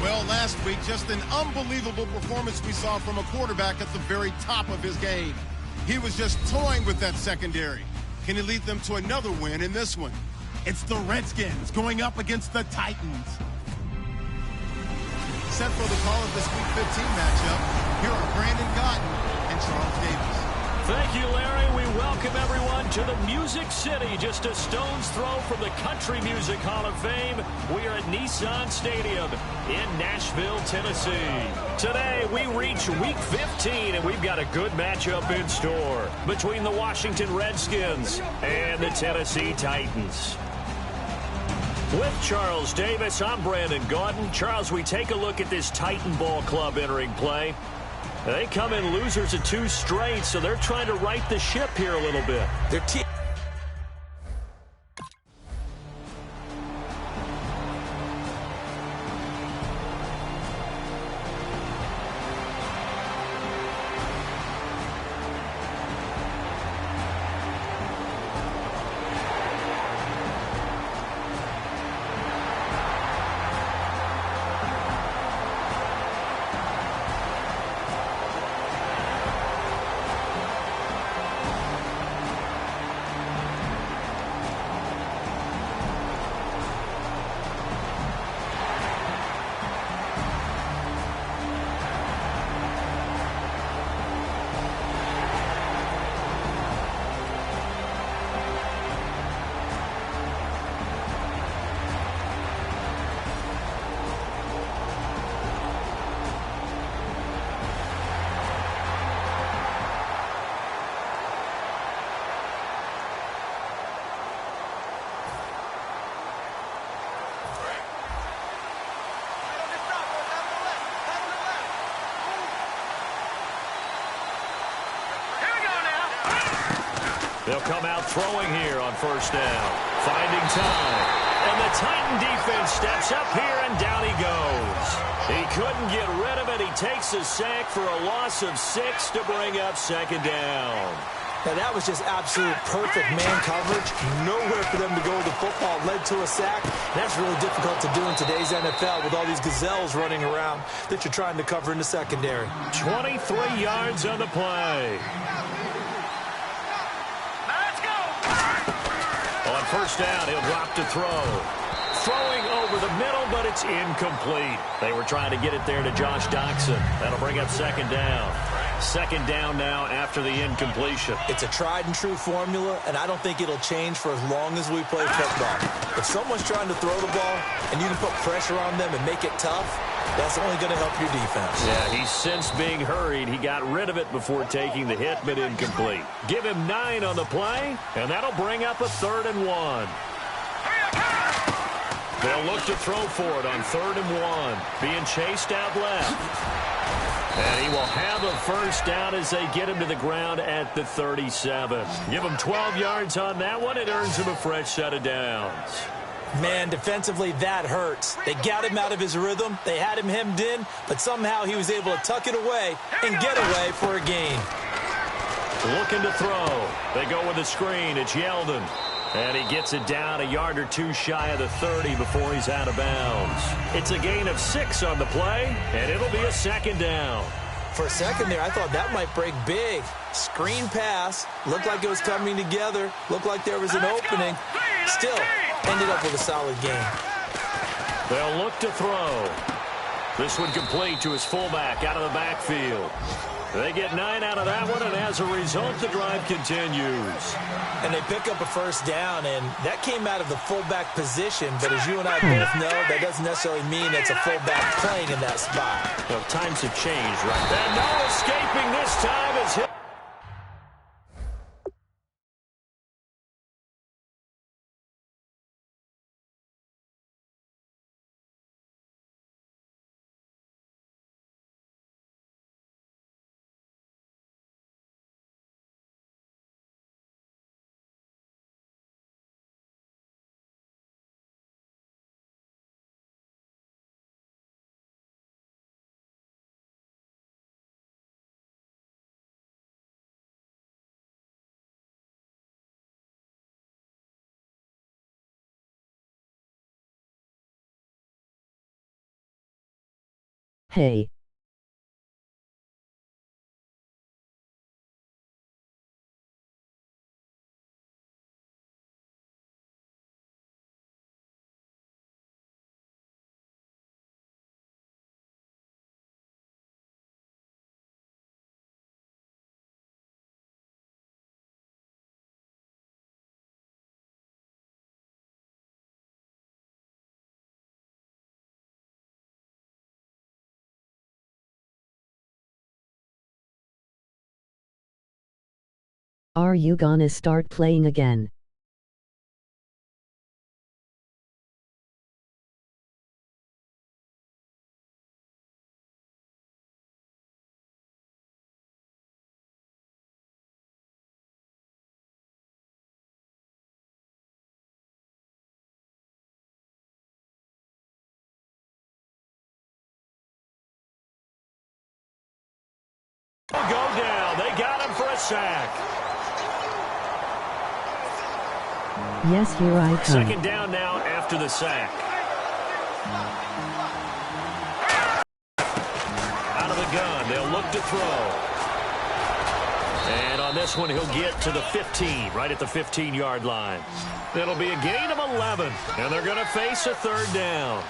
Well, last week, just an unbelievable performance we saw from a quarterback at the very top of his game. He was just toying with that secondary. Can he lead them to another win in this one? It's the Redskins going up against the Titans. Set for the call of this Week 15 matchup, here are Brandon Gaudin and Charles Davis. Thank you, Larry. We welcome everyone to the Music City, just a stone's throw from the Country Music Hall of Fame. We are at Nissan Stadium in Nashville, Tennessee. Today, we reach Week 15, and we've got a good matchup in store between the Washington Redskins and the Tennessee Titans. With Charles Davis, I'm Brandon Gaudin. Charles, we take a look at this Titan Ball Club entering play. They come in losers of 2 straight, so they're trying to right the ship here a little bit. Their team. They'll come out throwing here on first down. Finding time. And the Titan defense steps up here, and down he goes. He couldn't get rid of it. He takes a sack for a loss of 6 to bring up second down. Now, that was just absolute perfect man coverage. Nowhere for them to go with the football. Led to a sack. That's really difficult to do in today's NFL with all these gazelles running around that you're trying to cover in the secondary. 23 yards on the play. On first down, he'll drop to throw. Throwing over the middle, but it's incomplete. They were trying to get it there to Josh Doxson. That'll bring up second down. Second down now after the incompletion. It's a tried-and-true formula, and I don't think it'll change for as long as we play football. If someone's trying to throw the ball and you can put pressure on them and make it tough, that's only going to help your defense. Yeah, he's since being hurried. He got rid of it before taking the hit, but incomplete. Give him 9 on the play, and that'll bring up a 3rd and 1. They'll look to throw for it on 3rd and 1. Being chased out left. And he will have a first down as they get him to the ground at the 37. Give him 12 yards on that one. It earns him a fresh set of downs. Man, defensively, that hurts. They got him out of his rhythm. They had him hemmed in, but somehow he was able to tuck it away and get away for a gain. Looking to throw. They go with a screen. It's Yeldon. And he gets it down a yard or 2 shy of the 30 before he's out of bounds. It's a gain of 6 on the play, and it'll be a second down. For a second there, I thought that might break big. Screen pass. Looked like it was coming together. Looked like there was an opening. Still, ended up with a solid game. They'll look to throw. This one complete to his fullback out of the backfield. They get 9 out of that one, and as a result, the drive continues. And they pick up a first down, and that came out of the fullback position. But as you and I both know, that doesn't necessarily mean it's a fullback playing in that spot. Well, times have changed, right? And no escaping this time as hit. Hey. Are you gonna start playing again? Go down. They got him for a sack. Yes, here I come. Second down now after the sack. Out of the gun. They'll look to throw. And on this one, he'll get to the 15, right at the 15-yard line. It'll be a gain of 11, and they're going to face a third down.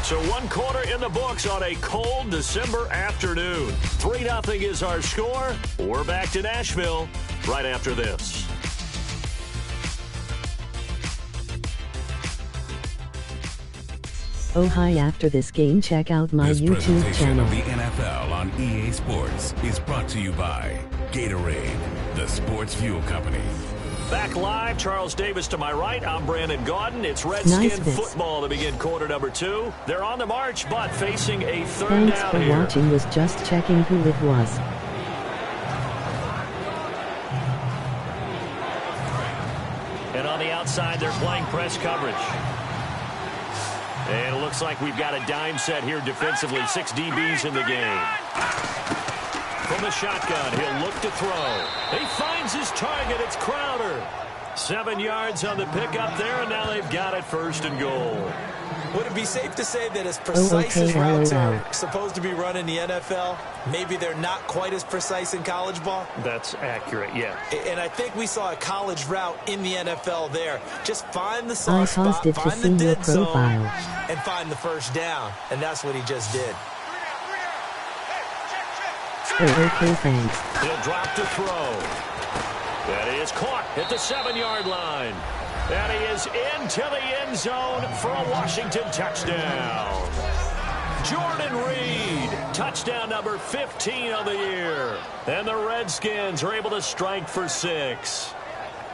So 1 quarter in the books on a cold December afternoon. 3-0 is our score. We're back to Nashville right after this. Oh hi, after this game check out my This YouTube presentation channel. of the NFL on EA Sports is brought to you by Gatorade, the sports fuel company. Back live, Charles Davis to my right. I'm Brandon Gaudin. It's Redskin Nice miss. football to begin quarter number 2. They're on the march, but facing a third Thanks down for here. watching, was just checking who it was. And on the outside, they're playing press coverage. And it looks like we've got a dime set here defensively. 6 DBs in the game. From the shotgun, he'll look to throw. He finds his target. It's Crowder. 7 yards on the pickup there, and now they've got it 1st and goal. Would it be safe to say that as precise as routes are supposed to be run in the NFL, maybe they're not quite as precise in college ball? That's accurate, yeah. And I think we saw a college route in the NFL there. Just find the soft I spot, paused it to find see the your dead zone, profile. and find the first down. And that's what he just did. Oh, okay, thanks. He'll drop to throw. That is caught at the 7-yard line. And he is into the end zone for a Washington touchdown. Jordan Reed, touchdown number 15 of the year. And the Redskins are able to strike for 6.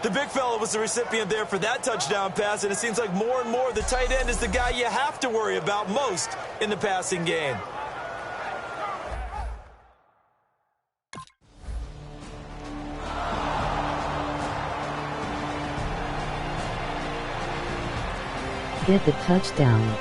The big fella was the recipient there for that touchdown pass, and it seems like more and more the tight end is the guy you have to worry about most in the passing game. Get the touchdown.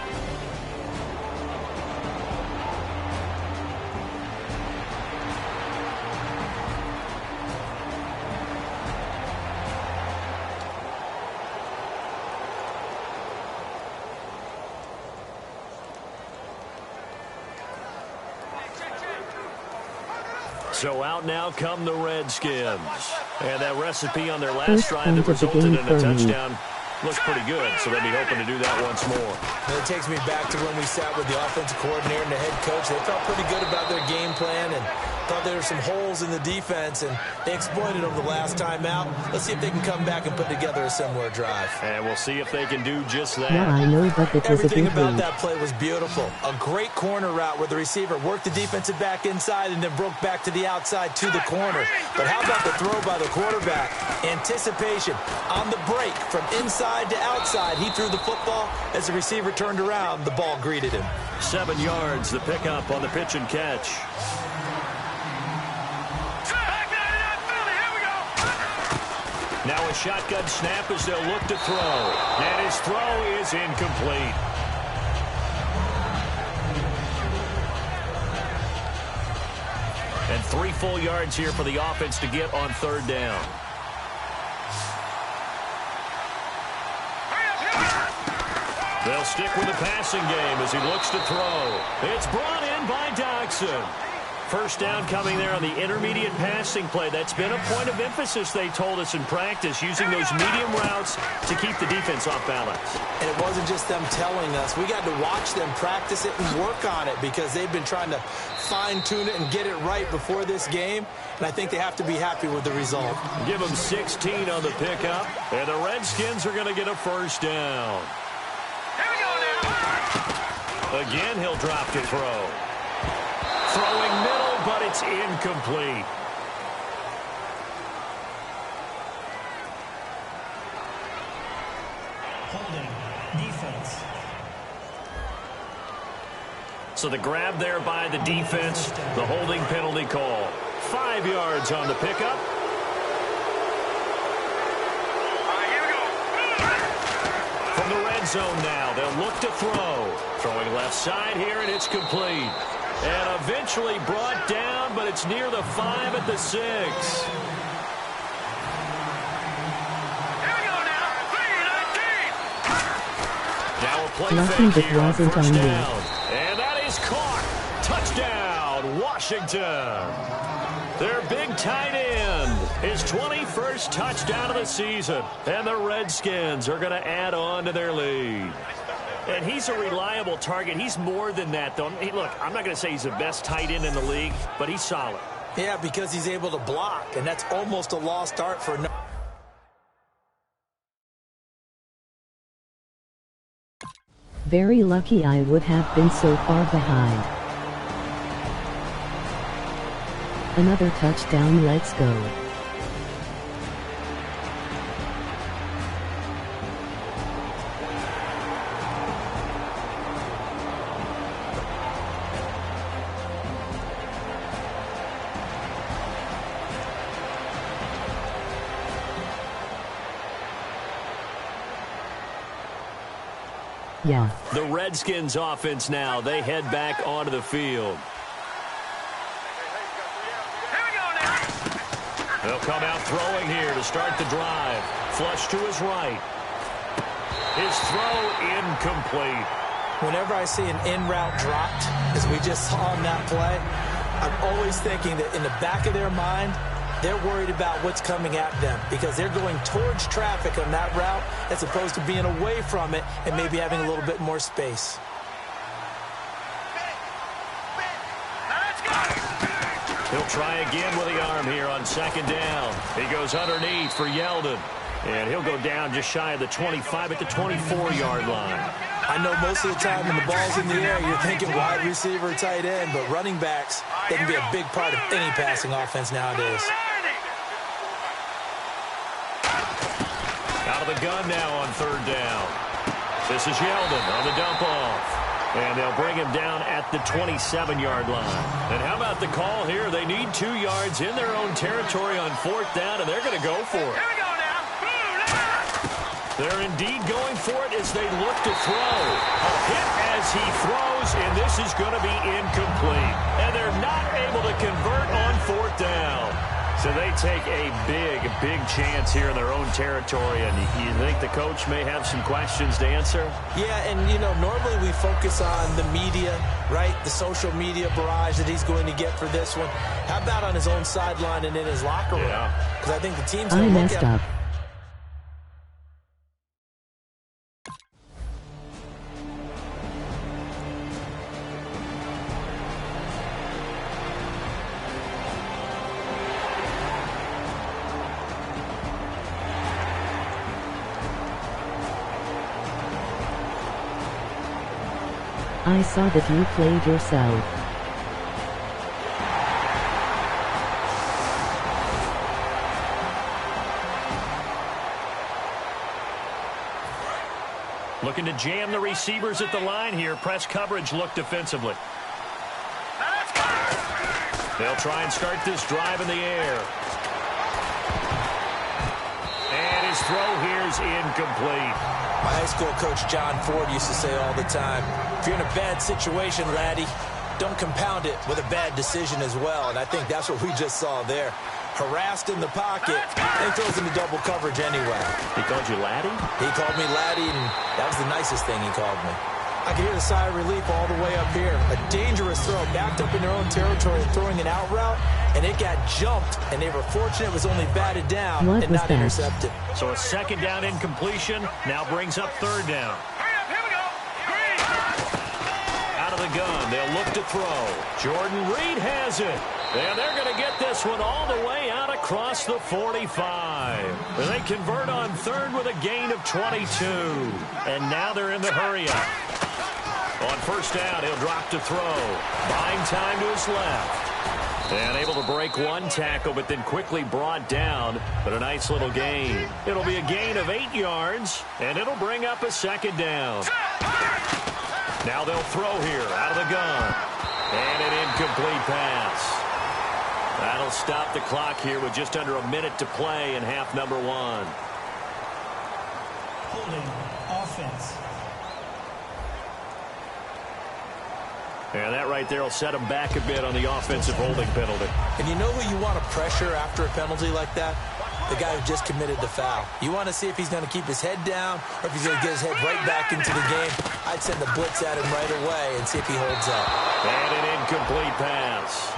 So out now come the Redskins. And that recipe on their last First drive point that of the resulted game in a for me. touchdown looks pretty good, so they'll be hoping to do that once more. And it takes me back to when we sat with the offensive coordinator and the head coach. They felt pretty good about their game plan and thought there were some holes in the defense, and they exploited them the last time out. Let's see if they can come back and put together a similar drive. And we'll see if they can do just that. Yeah, I know, but it was a Everything good about read. that play was beautiful. A great corner route where the receiver worked the defensive back inside and then broke back to the outside to the corner. But how about the throw by the quarterback? Anticipation on the break from inside to outside. He threw the football. As the receiver turned around, the ball greeted him. 7 yards, the pickup on the pitch and catch. Now a shotgun snap as they'll look to throw. And his throw is incomplete. And 3 full yards here for the offense to get on 3rd down. They'll stick with the passing game as he looks to throw. It's brought in by Doctson. First down coming there on the intermediate passing play. That's been a point of emphasis, they told us in practice, using those medium routes to keep the defense off balance. And it wasn't just them telling us. We got to watch them practice it and work on it because they've been trying to fine-tune it and get it right before this game. And I think they have to be happy with the result. Give them 16 on the pickup. And the Redskins are going to get a first down. Here we go now. Again, he'll drop to throw. Throwing middle, but it's incomplete. Holding, defense. So the grab there by the defense, the holding penalty call. 5 yards on the pickup. All right, here we go. From the red zone now, they'll look to throw. Throwing left side here, and it's complete. And eventually brought down, but it's near the 5 at the 6. Here we go now. 3-19. Now a play Nothing fake that here on wasn't first on you. down. And that is caught. Touchdown, Washington. Their big tight end, his 21st touchdown of the season. And the Redskins are going to add on to their lead. And he's a reliable target. He's more than that, though. Hey, look, I'm not going to say he's the best tight end in the league, but he's solid. Yeah, because he's able to block, and that's almost a lost art for no. Very lucky I would have been so far behind. Another touchdown, let's go. Yeah. The Redskins offense now, they head back onto the field. Here we go now. They'll come out throwing here to start the drive. Flush to his right. His throw incomplete. Whenever I see an in-route dropped, as we just saw in that play, I'm always thinking that in the back of their mind, they're worried about what's coming at them because they're going towards traffic on that route as opposed to being away from it and maybe having a little bit more space. Now let's go. He'll try again with the arm here on second down. He goes underneath for Yeldon. And he'll go down just shy of the 25 at the 24-yard line. I know most of the time when the ball's in the air, you're thinking wide receiver, tight end, but running backs, they can be a big part of any passing offense nowadays. Out of the gun now on third down. This is Yeldon on the dump off. And they'll bring him down at the 27-yard line. And how about the call here? They need 2 yards in their own territory on fourth down, and they're going to go for it. Here we go now. They're indeed going for it as they look to throw. A hit as he throws, and this is going to be incomplete. And they're not able to convert on fourth down. So they take a big chance here in their own territory. And you think the coach may have some questions to answer? Yeah, and, you know, normally we focus on the media, right? The social media barrage that he's going to get for this one. How about on his own sideline and in his locker room? Because I think the team's going to look at him. I saw that you played yourself. Looking to jam the receivers at the line here. Press coverage look defensively. They'll try and start this drive in the air. And his throw here is incomplete. My high school coach, John Ford, used to say all the time, if you're in a bad situation, laddie, don't compound it with a bad decision as well. And I think that's what we just saw there. harassed in the pocket, and throws into double coverage anyway. He called you laddie? He called me laddie, and that was the nicest thing he called me. I could hear the sigh of relief all the way up here. A dangerous throw, backed up in their own territory, throwing an out route, and it got jumped, and they were fortunate it was only batted down and not intercepted. So a second down incompletion now brings up third down. Hurry up, here we go. Green. Out of the gun, they'll look to throw. Jordan Reed has it. And they're going to get this one all the way out across the 45. They convert on third with a gain of 22. And now they're in the hurry-up. On first down, he'll drop to throw. Buying time to his left. And able to break one tackle, but then quickly brought down. But a nice little gain. It'll be a gain of 8 yards, and it'll bring up a second down. Now they'll throw here out of the gun. And an incomplete pass. That'll stop the clock here with just under a minute to play in half number 1. Holding offense. And that right there will set him back a bit on the offensive holding penalty. And you know who you want to pressure after a penalty like that? The guy who just committed the foul. You want to see if he's going to keep his head down or if he's going to get his head right back into the game. I'd send the blitz at him right away and see if he holds up. And an incomplete pass.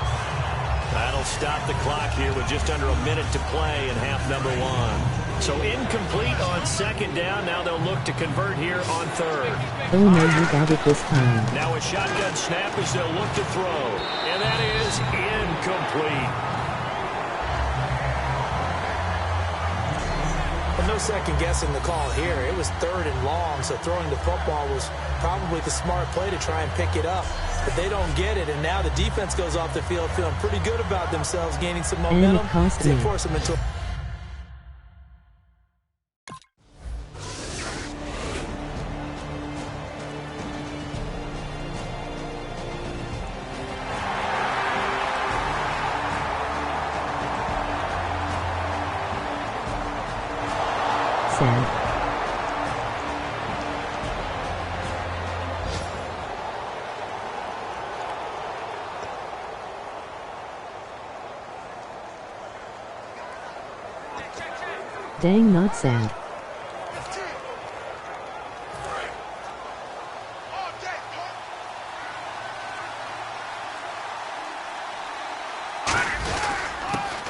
That'll stop the clock here with just under a minute to play in half number 1. So incomplete on second down. Now they'll look to convert here on third. Oh no, you got it this time. Now a shotgun snap as they'll look to throw. And that is incomplete. Well, no second guessing the call here. It was third and long, so throwing the football was probably the smart play to try and pick it up. But they don't get it, and now the defense goes off the field feeling pretty good about themselves, gaining some momentum as they force them into Sad. Dang, not sad.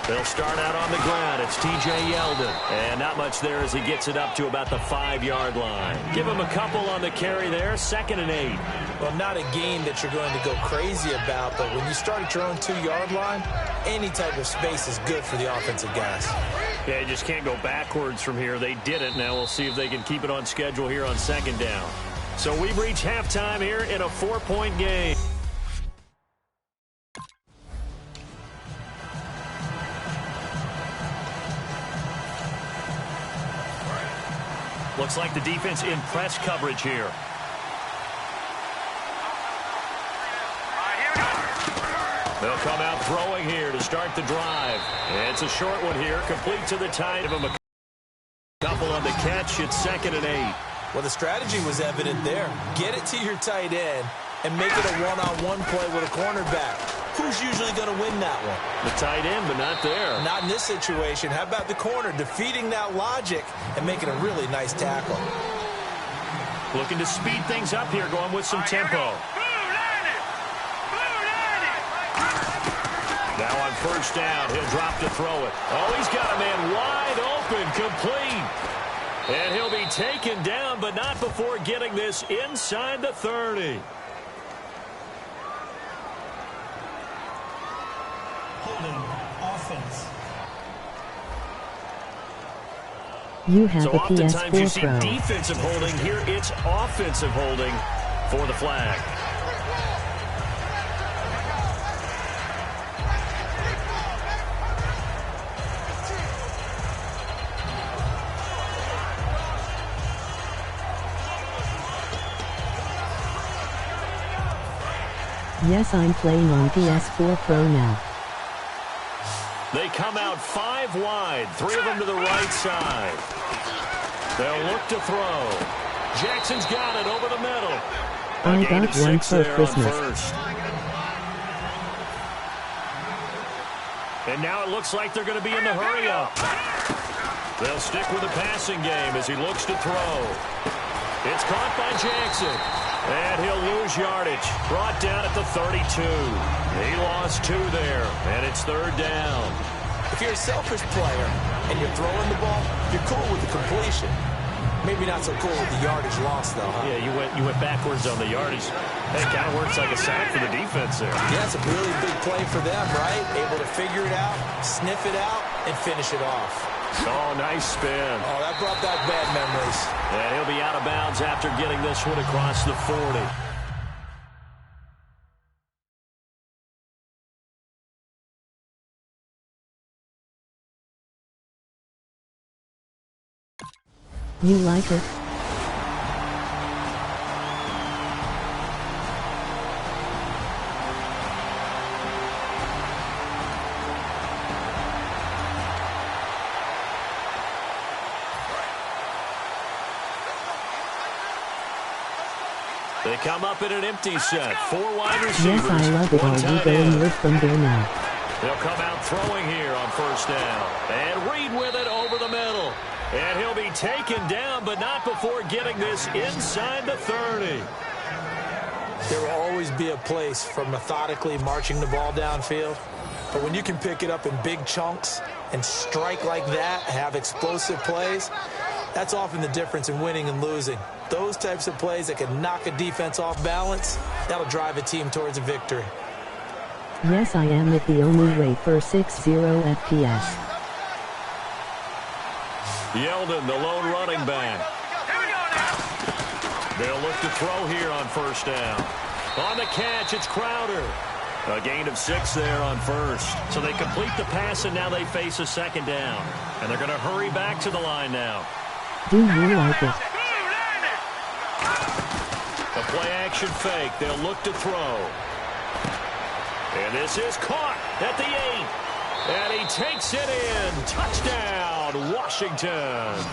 They'll start out on the ground. It's T.J. Yeldon. And not much there as he gets it up to about the 5-yard line. Give him a couple on the carry there. 2nd and 8. Well, not a game that you're going to go crazy about, but when you start at your own 2-yard line, any type of space is good for the offensive guys. Yeah, you just can't go backwards from here. They did it. Now we'll see if they can keep it on schedule here on second down. So we've reached halftime here in a 4-point game. Looks like the defense in press coverage here. They'll come out throwing here to start the drive. And it's a short one here, complete to the tight of a couple on the catch. It's 2nd and 8. Well, the strategy was evident there. Get it to your tight end and make it a one-on-one play with a cornerback. Who's usually going to win that one? The tight end, but not there. Not in this situation. How about the corner defeating that logic and making a really nice tackle? Looking to speed things up here, going with some tempo. Now on first down, he'll drop to throw it. Oh, he's got a man wide open, complete. And he'll be taken down, but not before getting this inside the 30. Holding offense. You have so a oftentimes you see PS4 Pro. defensive holding. Here it's offensive holding for the flag. Yes, I'm playing on PS4 Pro now. They come out 5 wide, 3 of them to the right side. They'll look to throw. Jackson's got it over the middle. I got one for Christmas. And now it looks like they're going to be in the hurry-up. They'll stick with the passing game as he looks to throw. It's caught by Jackson. And he'll lose yardage. Brought down at the 32. He lost 2 there, and it's 3rd down. If you're a selfish player and you're throwing the ball, you're cool with the completion. Maybe not so cool with the yardage loss, though, huh? Yeah, you went backwards on the yardage. It kind of works like a sack for the defense there. Yeah, it's a really big play for them, right? Able to figure it out, sniff it out, and finish it off. Oh, nice spin. Oh, that brought back bad memories. And he'll be out of bounds after getting this one across the 40. You like it? They come up in an empty set. 4 wide receivers. Yes, I love it. Are we going with from there now? They'll come out throwing here on 1st down. And Reed with it over the middle. And he'll be taken down, but not before getting this inside the 30. There will always be a place for methodically marching the ball downfield. But when you can pick it up in big chunks and strike like that, have explosive plays, that's often the difference in winning and losing. Those types of plays that can knock a defense off balance, that'll drive a team towards a victory. Yes, I am it the only way for 60 FPS. Yeldon, the lone running back. They'll look to throw here on 1st down. On the catch, it's Crowder. A gain of 6 there on 1st. So they complete the pass, and now they face a 2nd down. And they're going to hurry back to the line now. Do you like it? A play-action fake. They'll look to throw. And this is caught at the 8. And he takes it in. Touchdown, Washington.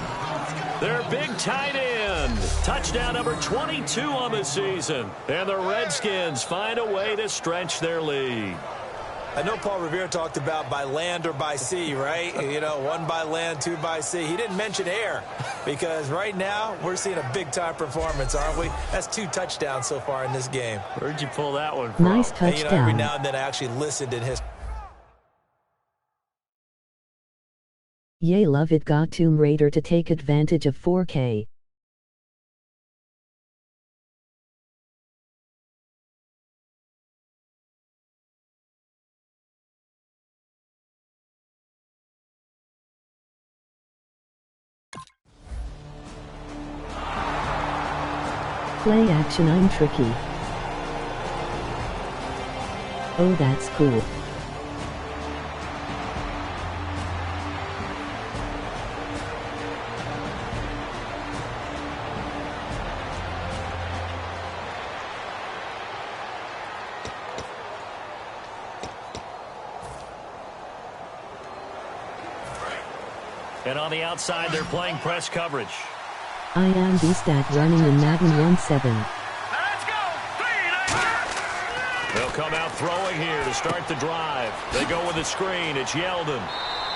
Their big tight end. Touchdown number 22 on the season. And the Redskins find a way to stretch their lead. I know Paul Revere talked about by land or by sea, right? You know, 1 by land, 2 by sea. He didn't mention air because right now we're seeing a big-time performance, aren't we? That's 2 touchdowns so far in this game. Where'd you pull that one from? Nice touchdown. And, you know, every now and then I actually listened in his... Yay, love it. Got Tomb Raider to take advantage of 4K. Play action, I'm tricky. Oh, that's cool. And on the outside, they're playing press coverage. I am beast at running in Madden 1-7. Let's go! 3, They'll come out throwing here to start the drive. They go with a screen. It's Yeldon.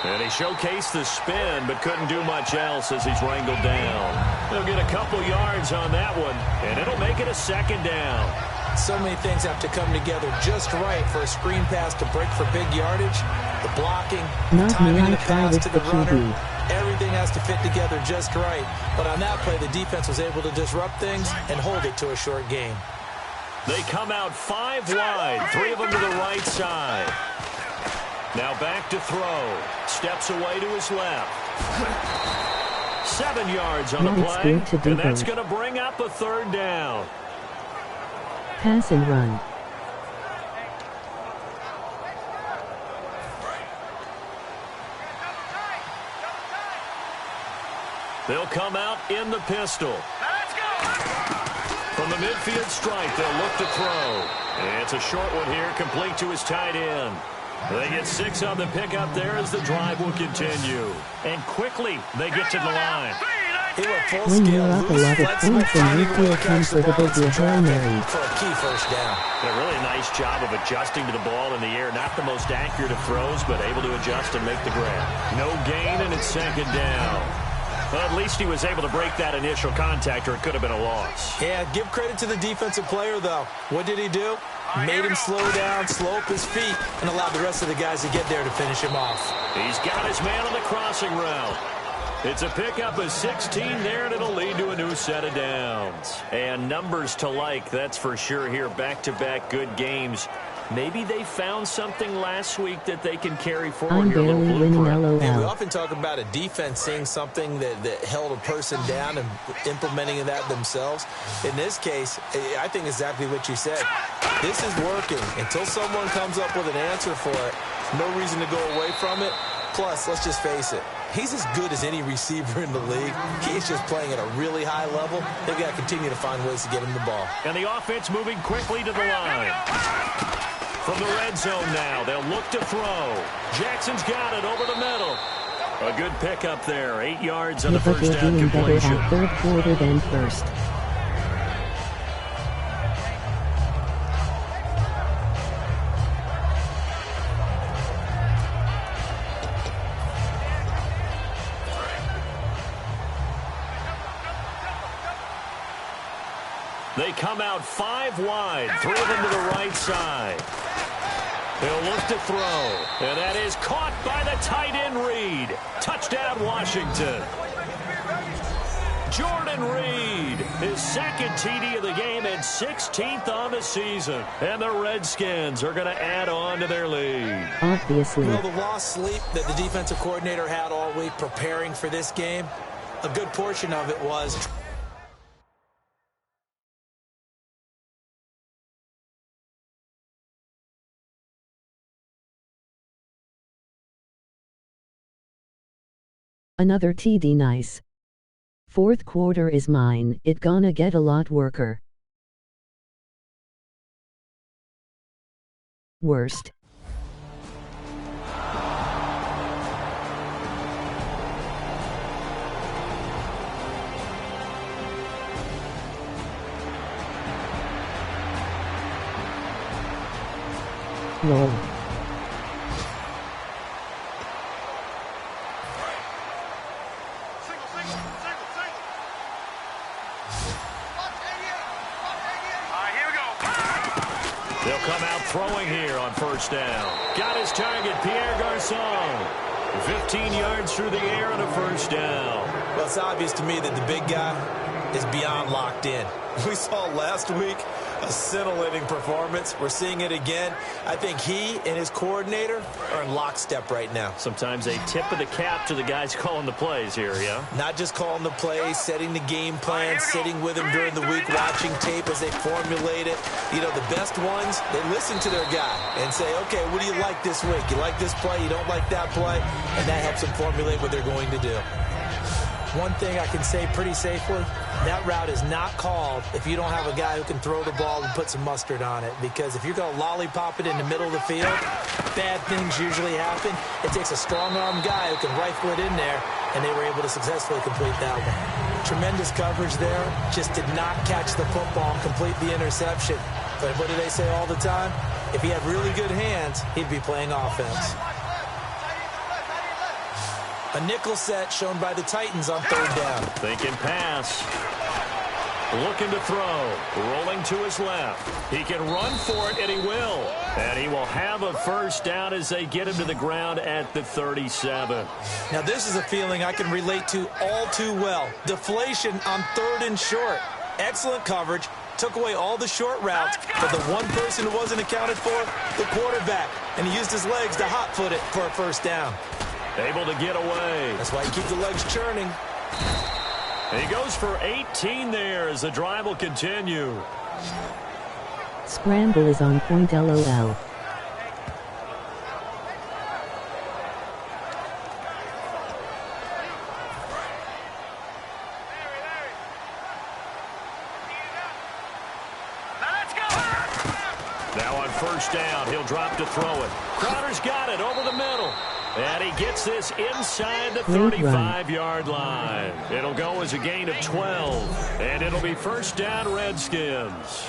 And he showcased the spin, but couldn't do much else as he's wrangled down. They'll get a couple yards on that one, and it'll make it a 2nd down. So many things have to come together just right for a screen pass to break for big yardage. The blocking, the timing of the pass to the runner. Everything has to fit together just right. But on that play, the defense was able to disrupt things and hold it to a short gain. They come out 5 wide, 3 of them to the right side. Now back to throw. Steps away to his left. 7 yards on the play, and that's going to bring up a 3rd down. Pass and run. They'll come out in the pistol. let's go! From the midfield strike, they'll look to throw. It's a short one here, complete to his tight end. They get 6 on the pickup there as the drive will continue. And quickly, they get to the line. 3, He went full When scale, you're up a loose, lot of flexible, points and you finding a feel way to catch the comfortable, ball do a and Hail drive Mary. for a key first down. Did a really nice job of adjusting to the ball in the air. Not the most accurate of throws, but able to adjust and make the grab. No gain, and it's second down. Well, at least he was able to break that initial contact, or it could have been a loss. Yeah, give credit to the defensive player, though. What did he do? Made him slow down, slow up his feet, and allowed the rest of the guys to get there to finish him off. He's got his man on the crossing route. It's a pickup of 16 there, and it'll lead to a new set of downs. And numbers to like, that's for sure here. Back-to-back good games. Maybe they found something last week that they can carry forward. I'm barely winning, LOL. Yeah, we often talk about a defense seeing something that held a person down and implementing that themselves. In this case, I think exactly what you said. This is working. Until someone comes up with an answer for it, no reason to go away from it. Plus, let's just face it, he's as good as any receiver in the league. He's just playing at a really high level. They've got to continue to find ways to get him the ball. And the offense moving quickly to the line. From the red zone now, they'll look to throw. Jackson's got it over the middle. A good pickup there. 8 yards on the But first they're down doing better completion. at third quarter than first. They come out 5 wide, 3 of them to the right side. They'll look to throw, and that is caught by the tight end Reed. Touchdown, Washington. Jordan Reed, his second TD of the game and 16th on the season. And the Redskins are going to add on to their lead. Obviously. Well, the lost sleep that the defensive coordinator had all week preparing for this game, a good portion of it was... Another TD nice. Fourth quarter is mine, it gonna get a lot worker. Worst. Lol. They'll come out throwing here on first down. Got his target, Pierre Garçon. 15 yards through the air and a first down. Well, it's obvious to me that the big guy is beyond locked in. We saw last week a scintillating performance. We're seeing it again. I think he and his coordinator are in lockstep right now. Sometimes a tip of the cap to the guys calling the plays here, yeah? Not just calling the plays, setting the game plan, sitting with him during the week, watching tape as they formulate it. You know, the best ones, they listen to their guy and say, okay, what do you like this week? You like this play? You don't like that play? And that helps them formulate what they're going to do. One thing I can say pretty safely, that route is not called if you don't have a guy who can throw the ball and put some mustard on it. Because if you're going to lollipop it in the middle of the field, bad things usually happen. It takes a strong-arm guy who can rifle it in there, and they were able to successfully complete that one. Tremendous coverage there. Just did not catch the football and complete the interception. But what do they say all the time? If he had really good hands, he'd be playing offense. A nickel set shown by the Titans on third down. Thinking pass. Looking to throw. Rolling to his left. He can run for it, and he will. And he will have a first down as they get him to the ground at the 37. Now, this is a feeling I can relate to all too well. Deflation on third and short. Excellent coverage. Took away all the short routes, but the one person who wasn't accounted for, the quarterback. And he used his legs to hot-foot it for a first down. Able to get away. That's why you keep the legs churning. He goes for 18 there as the drive will continue. Scramble is on point, LOL. Now on first down, he'll drop to throw it. Crowder's got it over the middle. And he gets this inside the 35-yard line. It'll go as a gain of 12. And it'll be first down, Redskins.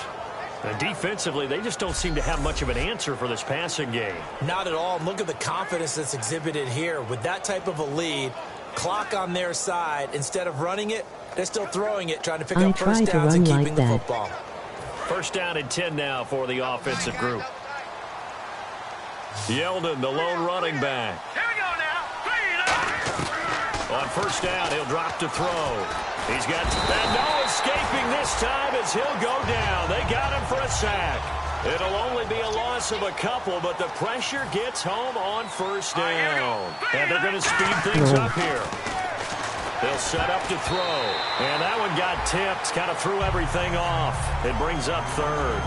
And defensively, they just don't seem to have much of an answer for this passing game. Not at all. Look at the confidence that's exhibited here. With that type of a lead, clock on their side, instead of running it, they're still throwing it, trying to pick up first downs and keeping the football. First down and 10 now for the offensive group. Yeldon, the lone running back. Here we go now. On first down, he'll drop to throw. He's got no escaping this time as he'll go down. They got him for a sack. It'll only be a loss of a couple, but the pressure gets home on first down. And they're going to speed things up here. They'll set up to throw. And that one got tipped, kind of threw everything off. It brings up third.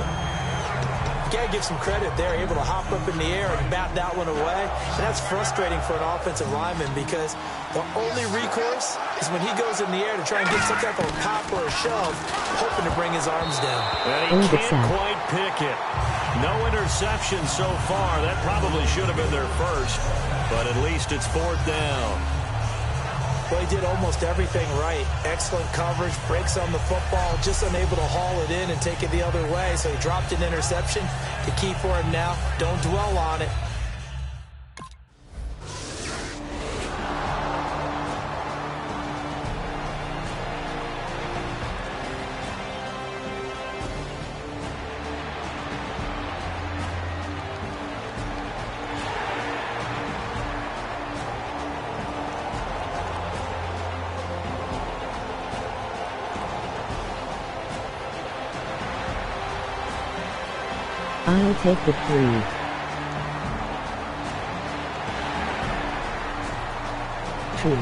You got to give some credit there, able to hop up in the air and bat that one away. And that's frustrating for an offensive lineman because the only recourse is when he goes in the air to try and get some type of a pop or a shove, hoping to bring his arms down. And he can't quite pick it. No interception so far. That probably should have been their first, but at least it's fourth down. Well, he did almost everything right. Excellent coverage, breaks on the football, just unable to haul it in and take it the other way. So he dropped an interception. The key for him now, don't dwell on it. I'll take the 3. 2.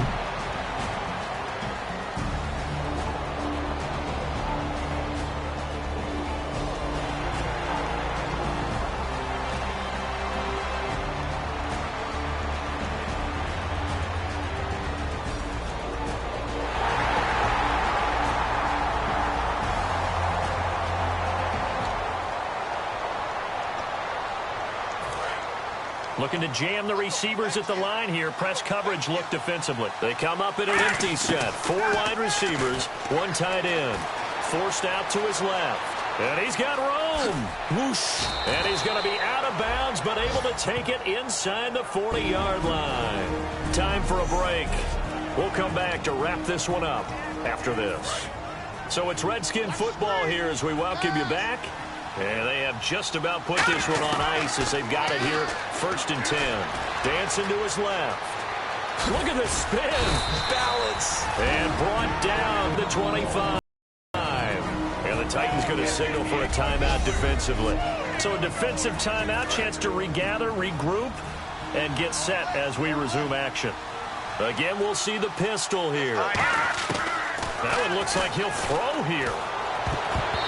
Looking to jam the receivers at the line here. Press coverage look defensively. They come up in an empty set. 4 wide receivers, 1 tight end. Forced out to his left. And he's got room. Whoosh. And he's going to be out of bounds, but able to take it inside the 40-yard line. Time for a break. We'll come back to wrap this one up after this. So it's Redskin football here as we welcome you back. And they have just about put this one on ice as they've got it here. First and 10. Dancing to his left. Look at the spin. Balance. And brought down the 25. And the Titans going to signal for a timeout defensively. So a defensive timeout, chance to regather, regroup, and get set as we resume action. Again, we'll see the pistol here. That one looks like he'll throw here.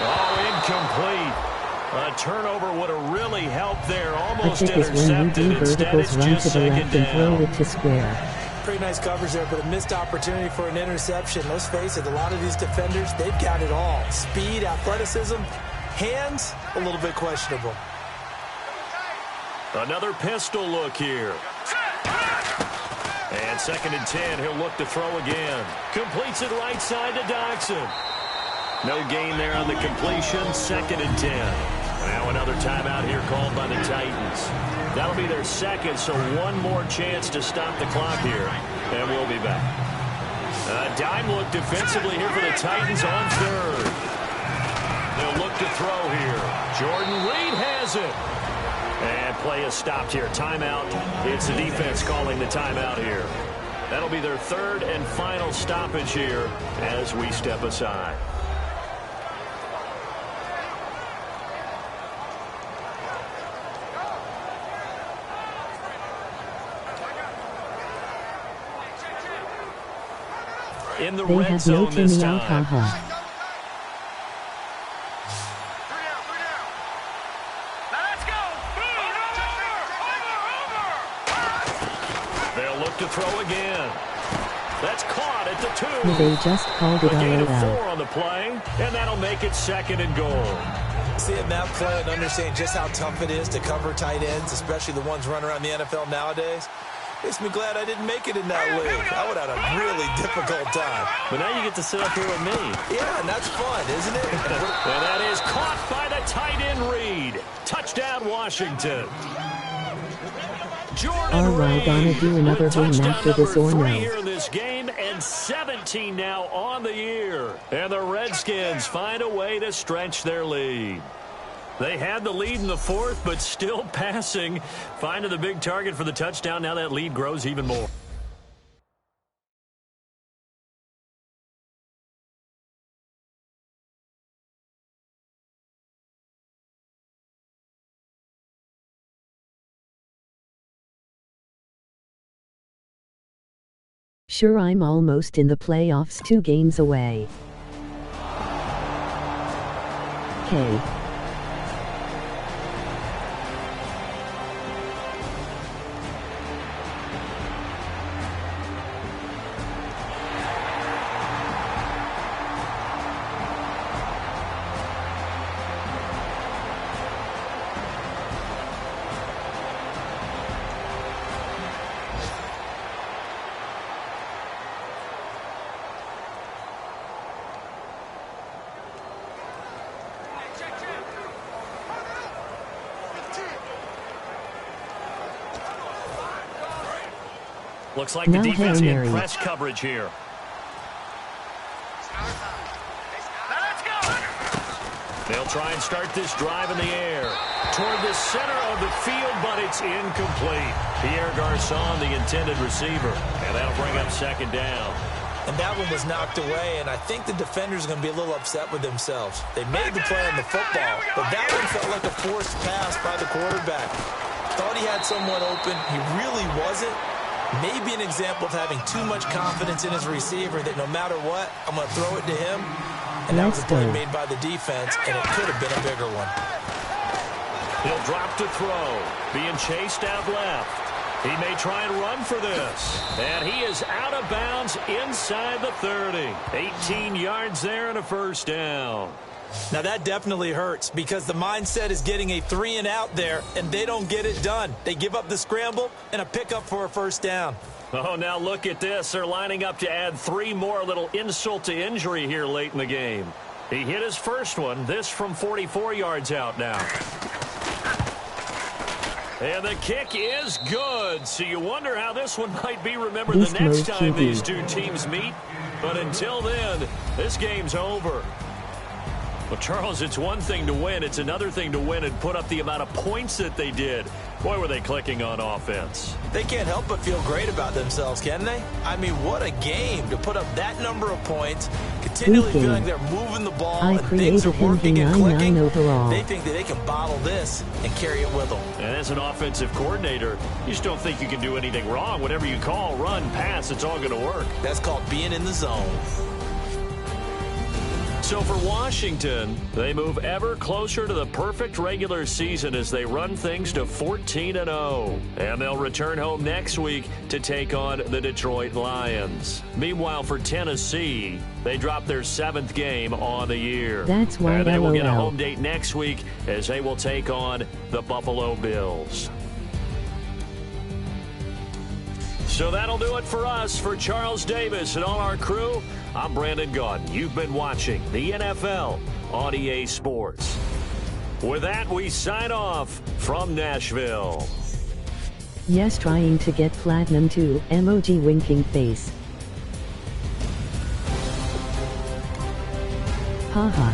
Oh, incomplete. A turnover would have really helped there. Almost intercepted. Instead, it's just second down. Throw it to square. Pretty nice coverage there, but a missed opportunity for an interception. Let's face it, a lot of these defenders, they've got it all. Speed, athleticism, hands, a little bit questionable. Another pistol look here. And second and 10, he'll look to throw again. Completes it right side to Dodson. No gain there on the completion. Second and 10. Now another timeout here called by the Titans. That'll be their second, so one more chance to stop the clock here. And we'll be back. Dime look defensively here for the Titans on third. They'll look to throw here. Jordan Reed has it. And play is stopped here. Timeout. It's the defense calling the timeout here. That'll be their third and final stoppage here as we step aside. In the red zone this time. They'll look to throw again. That's caught at the 2. They just called it a gain of 4 on the play, and that'll make it second and goal. Seeing that play and understanding just how tough it is to cover tight ends, especially the ones running around the NFL nowadays. Makes me glad I didn't make it in that league. I would have had a really difficult time. But now you get to sit up here with me. Yeah, and that's fun, isn't it? And that is caught by the tight end Reed. Touchdown, Washington. Are we gonna do another game after this or no? Here in this game, and 17 now on the year. And the Redskins find a way to stretch their lead. They had the lead in the fourth, but still passing. Finding the big target for the touchdown. Now that lead grows even more. Sure, I'm almost in the playoffs, 2 games away. Okay. Looks like the defense in press coverage here. They'll try and start this drive in the air. Toward the center of the field, but it's incomplete. Pierre Garçon, the intended receiver. And that'll bring up second down. And that one was knocked away, and I think the defenders are going to be a little upset with themselves. They made the play on the football, but that one felt like a forced pass by the quarterback. Thought he had someone open. He really wasn't. Maybe an example of having too much confidence in his receiver that no matter what, I'm going to throw it to him. And that was a play made by the defense, and it could have been a bigger one. He'll drop to throw. Being chased out left. He may try and run for this. And he is out of bounds inside the 30. 18 yards there and a first down. Now that definitely hurts because the mindset is getting a 3-and-out there, and they don't get it done. They give up the scramble and a pickup for a first down. Oh, now look at this. They're lining up to add 3 more, little insult to injury here late in the game. He hit his first one. This from 44 yards out now. And the kick is good. So you wonder how this one might be remembered the next time these two teams meet. But until then, this game's over. Well, Charles, it's one thing to win. It's another thing to win and put up the amount of points that they did. Boy, were they clicking on offense. They can't help but feel great about themselves, can they? I mean, what a game to put up that number of points, continually feeling they're moving the ball and things are working and clicking. They think that they can bottle this and carry it with them. And as an offensive coordinator, you just don't think you can do anything wrong. Whatever you call, run, pass, it's all going to work. That's called being in the zone. So for Washington, they move ever closer to the perfect regular season as they run things to 14-0. And they'll return home next week to take on the Detroit Lions. Meanwhile, for Tennessee, they drop their 7th game on the year. That's why they will get a home date next week as they will take on the Buffalo Bills. So that'll do it for us. For Charles Davis and all our crew, I'm Brandon Gaudin. You've been watching the NFL on EA Sports. With that, we sign off from Nashville. Yes, trying to get platinum too. Emoji winking face. Haha.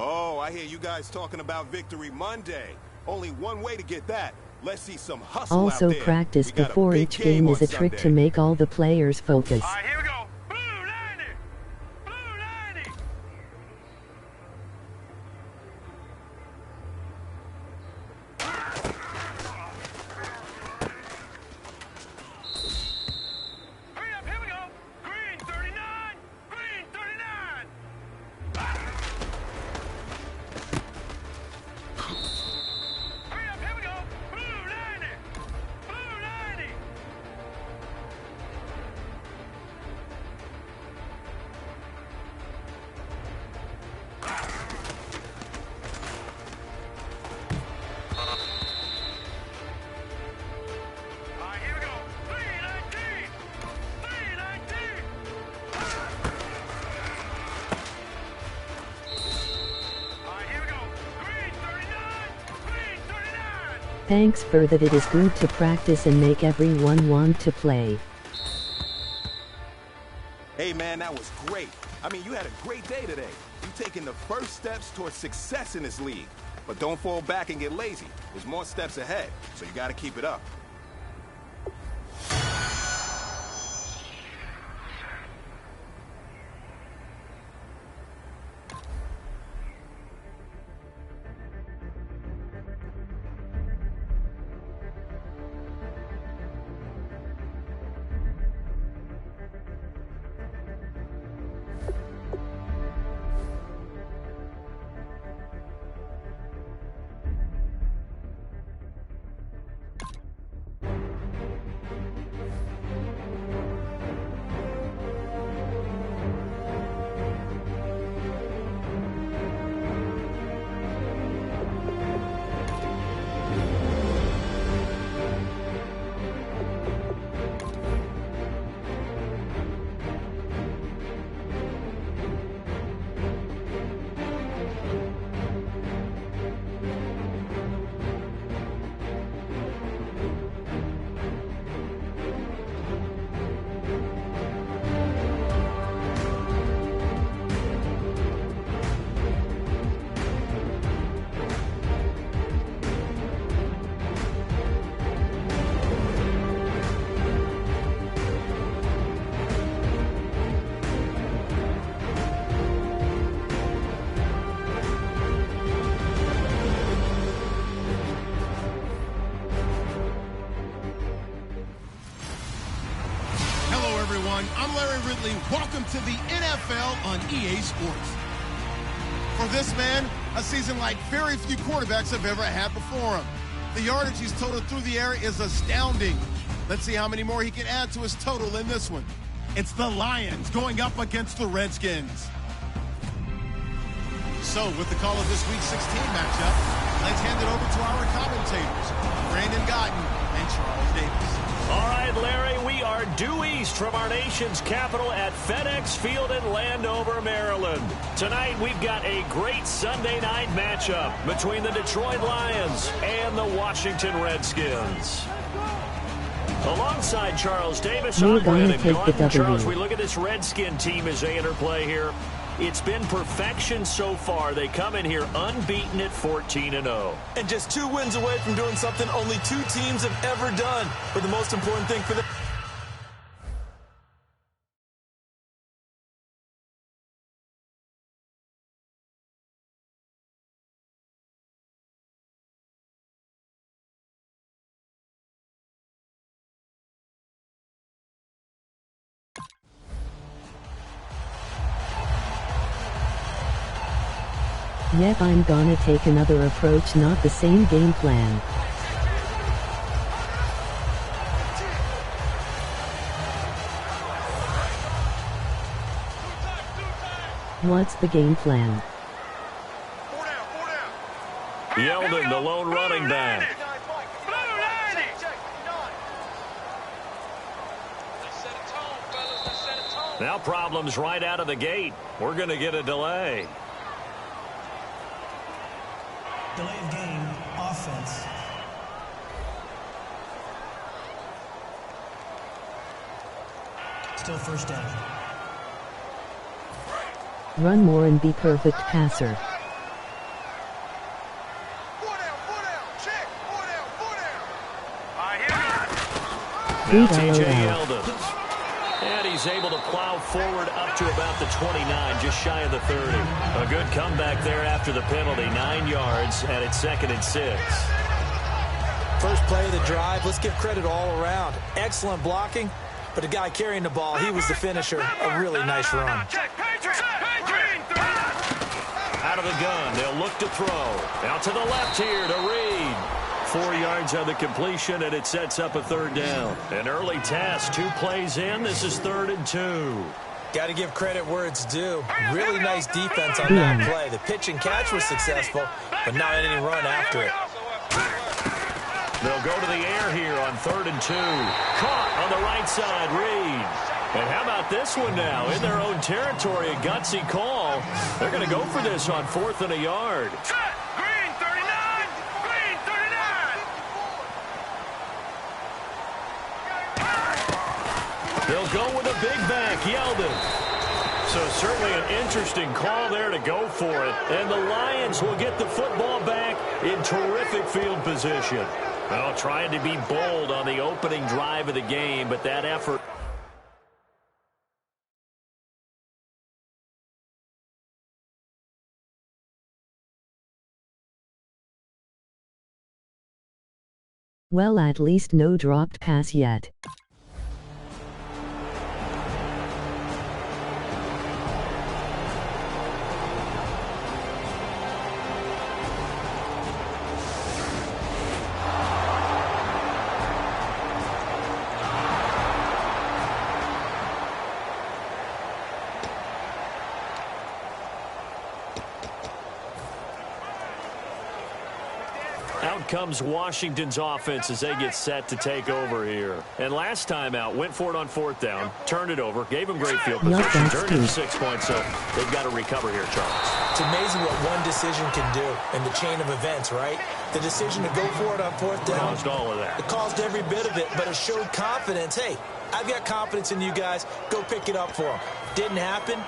Oh, I hear you guys talking about Victory Monday. Only one way to get that. Let's see some hustle Also, out there. practice We got a before big each game on is a trick to Sunday. make all the players focus. All right, here we go. Blue 90. Blue 90. Hurry up, here we go. Green 39. Green 39. Hurry up, here we go. Blue 90. Blue 90. All right, here we go. 319. 319. All right, here we go. Green 39. Green 39. Thanks for that. It is good to practice and make everyone want to play. Hey, man, that was great. I mean, you had a great day today. You taking the first steps towards success in this league. But don't fall back and get lazy. There's more steps ahead, so you got to keep it up. everyone. I'm Larry Ridley. Welcome to the NFL on EA Sports. For this man, a season like very few quarterbacks have ever had before him. The yardage he's totaled through the air is astounding. Let's see how many more he can add to his total in this one. It's the Lions going up against the Redskins. So, with the call of this Week 16 matchup, let's hand it over to our commentators, Brandon Guyton and Charles Davis. All right, Larry, we are due east from our nation's capital at FedEx Field in Landover, Maryland. Tonight, we've got a great Sunday night matchup between the Detroit Lions and the Washington Redskins. Alongside Charles Davis, I'm Brandon Guyton. Charles, we look at this Redskin team as they interplay here. It's been perfection so far. They come in here unbeaten at 14-0. And just 2 wins away from doing something only 2 teams have ever done. But the most important thing for them... Yep, I'm gonna take another approach, not the same game plan. What's the game plan? Yeldon, the lone running back. Now problems right out of the gate. We're going to get a delay. Delay of game, offense. Still first down. Run more and be perfect passer. Now T.J. Yeldon. And he's able to plow forward up to about the 29, just shy of the 30. A good comeback there after the penalty. 9 yards, and it's 2nd and 6. First play of the drive, let's give credit all around. Excellent blocking, but the guy carrying the ball, he was the finisher. A really nice run. Out of the gun, they'll look to throw. Out to the left here to Reed. 4 yards on the completion, and it sets up a 3rd down. An early test, 2 plays in. This is 3rd and 2. Got to give credit where it's due. Really nice defense on that play. The pitch and catch was successful, but not any run after it. They'll go to the air here on 3rd and 2. Caught on the right side, Reed. And how about this one now? In their own territory, a gutsy call. They're going to go for this on 4th and a yard. Green 39! Green 39! They'll go with a big back, Yeldon. So certainly an interesting call there to go for it. And the Lions will get the football back in terrific field position. Well, trying to be bold on the opening drive of the game, but that effort... Well, at least no dropped pass yet. Out comes Washington's offense as they get set to take over here. And last time out, went for it on 4th down, turned it over, gave them great field position, turned it 6 points, so they've got to recover here, Charles. It's amazing what one decision can do in the chain of events, right? The decision to go for it on 4th down. Caused all of that. It caused every bit of it, but it showed confidence. Hey, I've got confidence in you guys. Go pick it up for them. Didn't happen.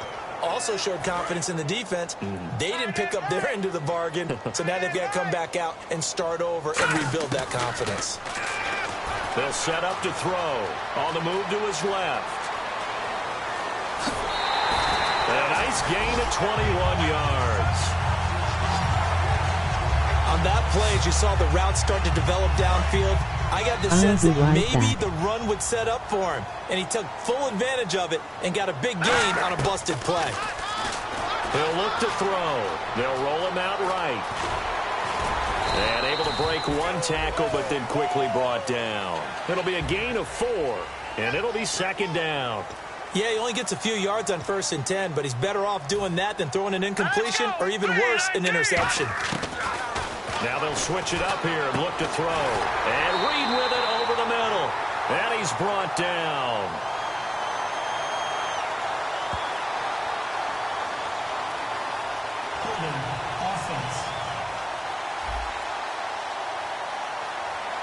Also showed confidence in the defense. They didn't pick up their end of the bargain, so now they've got to come back out and start over and rebuild that confidence. They'll set up to throw. On the move to his left. A nice gain of 21 yards. On that play, as you saw the route start to develop downfield, I got the sense that maybe the run would set up for him, and he took full advantage of it and got a big gain on a busted play. They'll look to throw. They'll roll him out right. And able to break one tackle, but then quickly brought down. It'll be a gain of 4, and it'll be 2nd down. Yeah, he only gets a few yards on 1st and 10, but he's better off doing that than throwing an incompletion or even worse, an interception. Now they'll switch it up here and look to throw. And Reed with it over the middle. And he's brought down. Offense.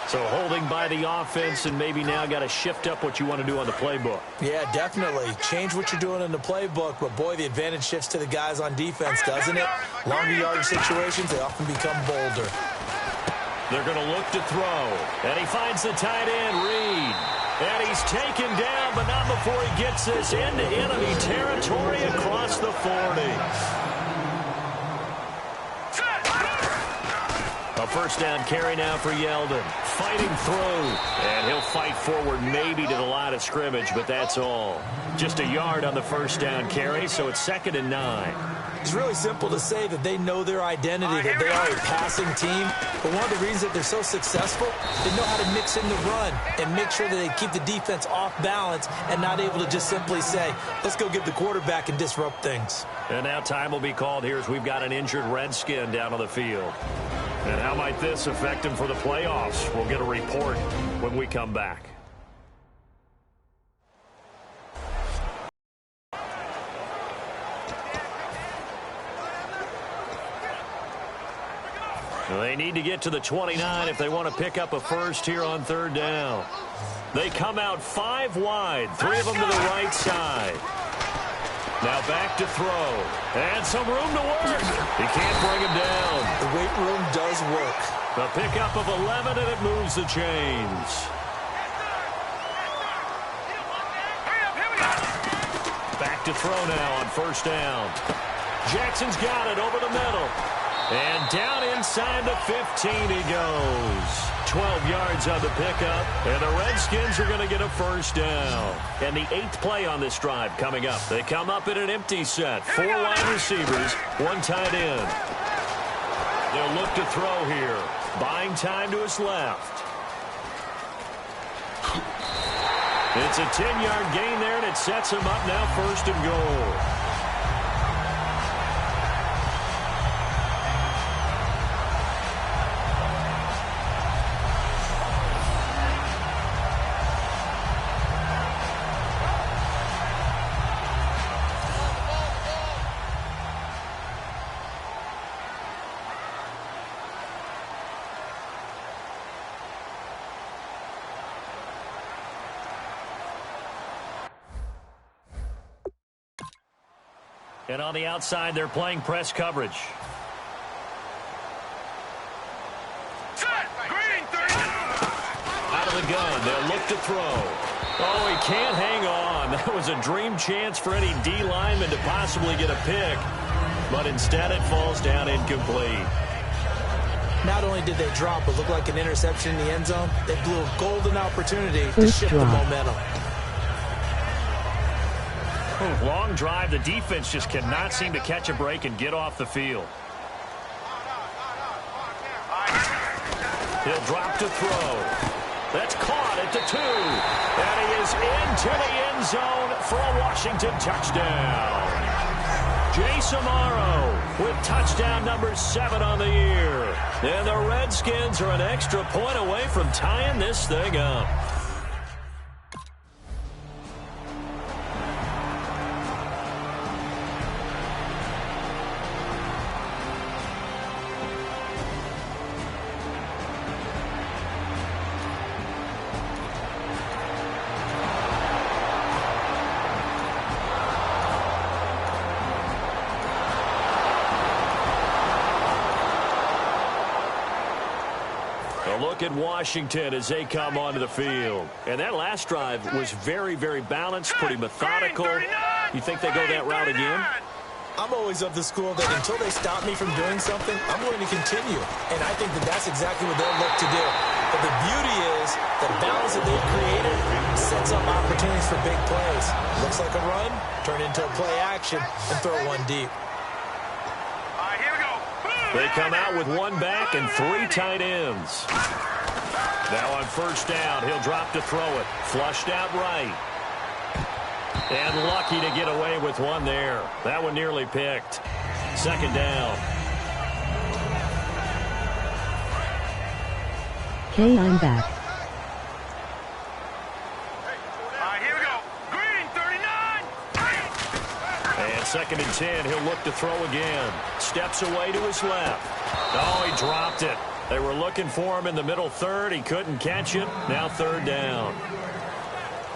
So holding by the offense, and maybe now got to shift up what you want to do on the playbook. Yeah, definitely. Change what you're doing in the playbook, but boy, the advantage shifts to the guys on defense, doesn't it? Longer yardage situations, they often become bolder. They're going to look to throw. And he finds the tight end, Reed. And he's taken down, but not before he gets this into enemy territory across the 40. A 1st down carry now for Yeldon. Fighting through. And he'll fight forward maybe to the line of scrimmage, but that's all. Just a yard on the 1st down carry, so it's 2nd and 9. It's really simple to say that they know their identity, that they are a passing team. But one of the reasons that they're so successful, they know how to mix in the run and make sure that they keep the defense off balance and not able to just simply say, let's go get the quarterback and disrupt things. And now time will be called here as we've got an injured Redskin down on the field. And how might this affect him for the playoffs? We'll get a report when we come back. They need to get to the 29 if they want to pick up a first here on 3rd down. They come out 5 wide, 3 of them to the right side. Now back to throw. And some room to work. He can't bring him down. The weight room does work. The pickup of 11, and it moves the chains. to throw now on first down. Jackson's got it over the middle. And down inside the 15 he goes. 12 yards on the pickup. And the Redskins are going to get a first down. And the 8th play on this drive coming up. They come up in an empty set. 4 wide receivers, 1 tight end. They'll look to throw here. Buying time to his left. It's a 10-yard gain there, and it sets him up now 1st and goal. And on the outside, they're playing press coverage. Out of the gun, they'll look to throw. Oh, he can't hang on. That was a dream chance for any D lineman to possibly get a pick. But instead, it falls down incomplete. Not only did they drop what looked like an interception in the end zone, they blew a golden opportunity to shift the momentum. Long drive. The defense just cannot seem to catch a break and get off the field. He'll drop to throw. That's caught at the 2. And he is into the end zone for a Washington touchdown. Jace Amaro with touchdown number 7 on the year. And the Redskins are an extra point away from tying this thing up. Look at Washington as they come onto the field. And that last drive was very, very balanced, pretty methodical. You think they go that route again? I'm always of the school that until they stop me from doing something, I'm going to continue. And I think that that's exactly what they'll look to do. But the beauty is the balance that they've created sets up opportunities for big plays. Looks like a run, turn into a play action, and throw one deep. They come out with 1 back and 3 tight ends. Now on first down, he'll drop to throw it. Flushed out right. And lucky to get away with one there. That one nearly picked. 2nd down. Okay, I'm back. Here we go. Green, 39. And 2nd and 10, he'll look to throw again. Steps away to his left. Oh, he dropped it. They were looking for him in the middle 3rd. He couldn't catch it. Now 3rd down.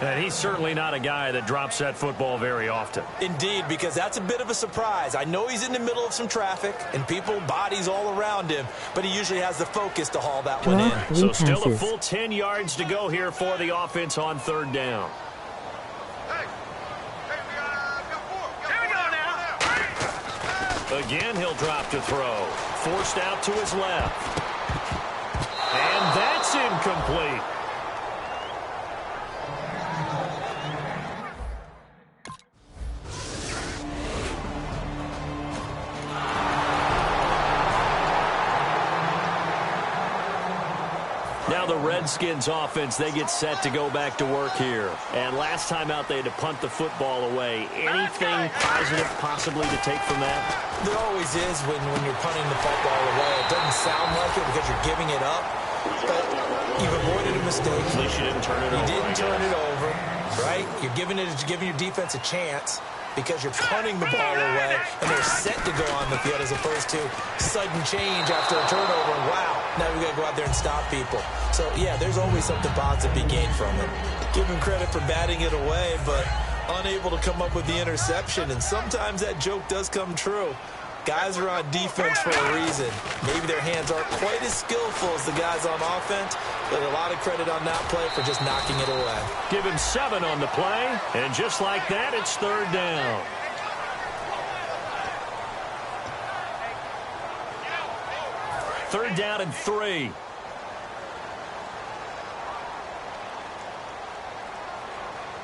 And he's certainly not a guy that drops that football very often. Indeed, because that's a bit of a surprise. I know he's in the middle of some traffic and people, bodies all around him, but he usually has the focus to haul that one in. So still a full 10 yards to go here for the offense on 3rd down. Again, he'll drop to throw. Forced out to his left. And that's incomplete. Now the Redskins offense, they get set to go back to work here. And last time out, they had to punt the football away. Anything positive possibly to take from that? There always is when you're punting the football away. It doesn't sound like it because you're giving it up, but you've avoided a mistake. At least you didn't turn it over. You didn't turn it over, right? You're giving your defense a chance because you're punting the ball away, and they're set to go on the field as opposed to sudden change after a turnover. Wow, now we got to go out there and stop people. So, yeah, there's always something positive to be gained from it. Give him credit for batting it away, but unable to come up with the interception, and sometimes that joke does come true. Guys are on defense for a reason. Maybe their hands aren't quite as skillful as the guys on offense, But a lot of credit on that play for just knocking it away. Give him 7 on the play, and just like that, it's third down. Third down and 3.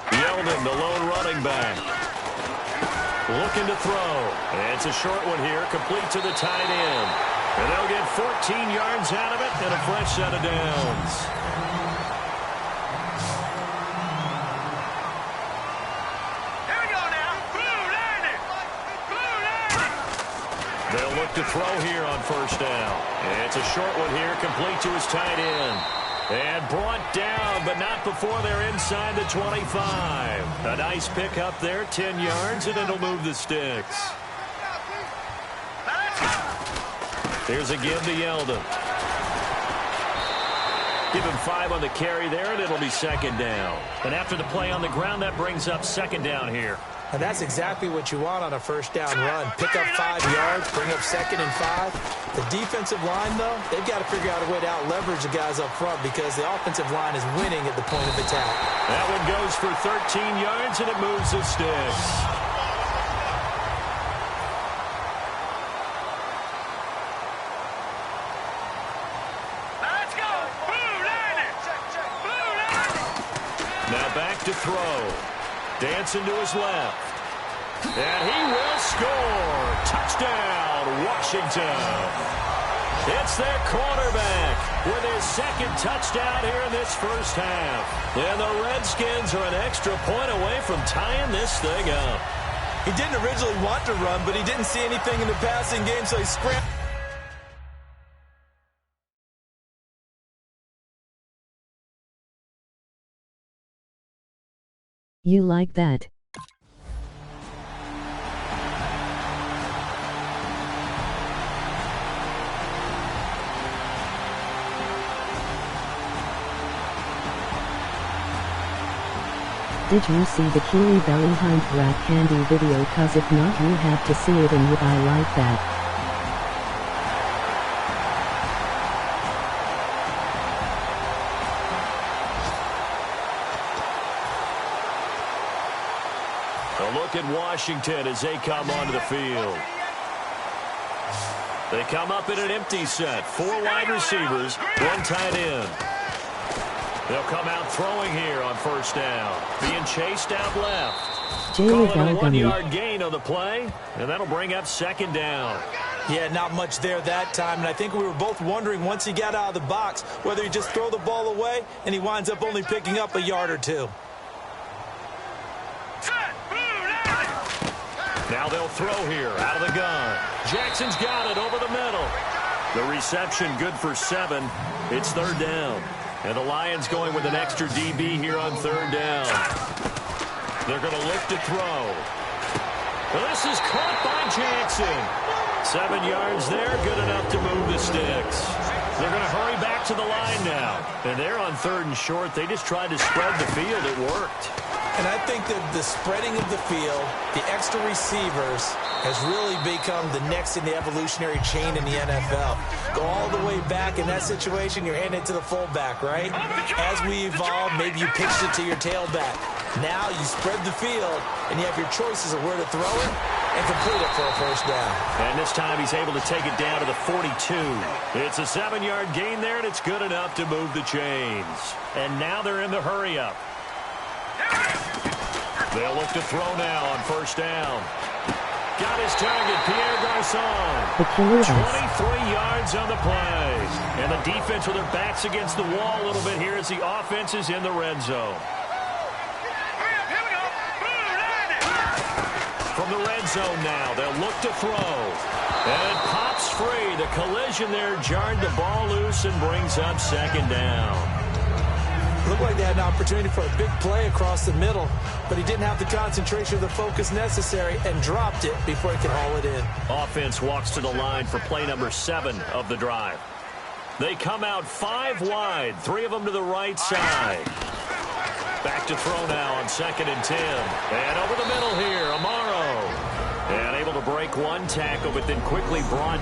Yeldon, the lone running back. Looking to throw. And it's a short one here, complete to the tight end. And they'll get 14 yards out of it and a fresh set of downs. Here we go now. Blue landing. Blue landing. They'll look to throw here on first down. And it's a short one here, complete to his tight end. And brought down, but not before they're inside the 25. A nice pick up there, 10 yards, and it'll move the sticks. Here's a give to Yeldon. Give him 5 on the carry there, and it'll be second down. And after the play on the ground, that brings up second down here. And that's exactly what you want on a first down run. Pick up 5 yards, bring up second and 5. The defensive line, though, they've got to figure out a way to out-leverage the guys up front because the offensive line is winning at the point of attack. That one goes for 13 yards, and it moves the sticks. Let's go. Blue landing. Blue landing. Now back to throw. Dancing to his left. And he will score. Touchdown, Washington. It's their quarterback with his second touchdown here in this first half. And the Redskins are an extra point away from tying this thing up. He didn't originally want to run, but he didn't see anything in the passing game, so he scrambled. You like that? Did you see the Keely Bellingham Rat Candy video? Cause if not, you have to see it, and I like that. A look at Washington as they come onto the field. They come up in an empty set. 4 wide receivers, 1 tight end. They'll come out throwing here on first down. Being chased out left. Calling a 1-yard gain on the play, and that'll bring up second down. Yeah, not much there that time, and I think we were both wondering once he got out of the box whether he just throw the ball away, and he winds up only picking up a yard or 2. Now they'll throw here out of the gun. Jackson's got it over the middle. The reception good for 7. It's third down. And the Lions going with an extra DB here on third down. They're going to look to throw. This is caught by Jackson. 7 yards there, good enough to move the sticks. They're going to hurry back to the line now. And they're on third and short. They just tried to spread the field. It worked. And I think that the spreading of the field, the extra receivers, has really become the next in the evolutionary chain in the NFL. Go all the way back in that situation, you're handing it to the fullback, right? As we evolve, maybe you pitched it to your tailback. Now you spread the field, and you have your choices of where to throw it and complete it for a first down. And this time he's able to take it down to the 42. It's a 7-yard gain there, and it's good enough to move the chains. And now they're in the hurry-up. They'll look to throw now on first down. Got his target, Pierre Garçon. 23 yards on the play. And the defense with their backs against the wall a little bit here as the offense is in the red zone. Here we go. From the red zone now, they'll look to throw. And it pops free. The collision there jarred the ball loose and brings up second down. Looked like they had an opportunity for a big play across the middle, but he didn't have the concentration or the focus necessary and dropped it before he could haul it in. Offense walks to the line for play number 7 of the drive. They come out 5 wide, 3 of them to the right side. Back to throw now on 2nd and 10. And over the middle here, Amaro. And able to break one tackle, but then quickly brought.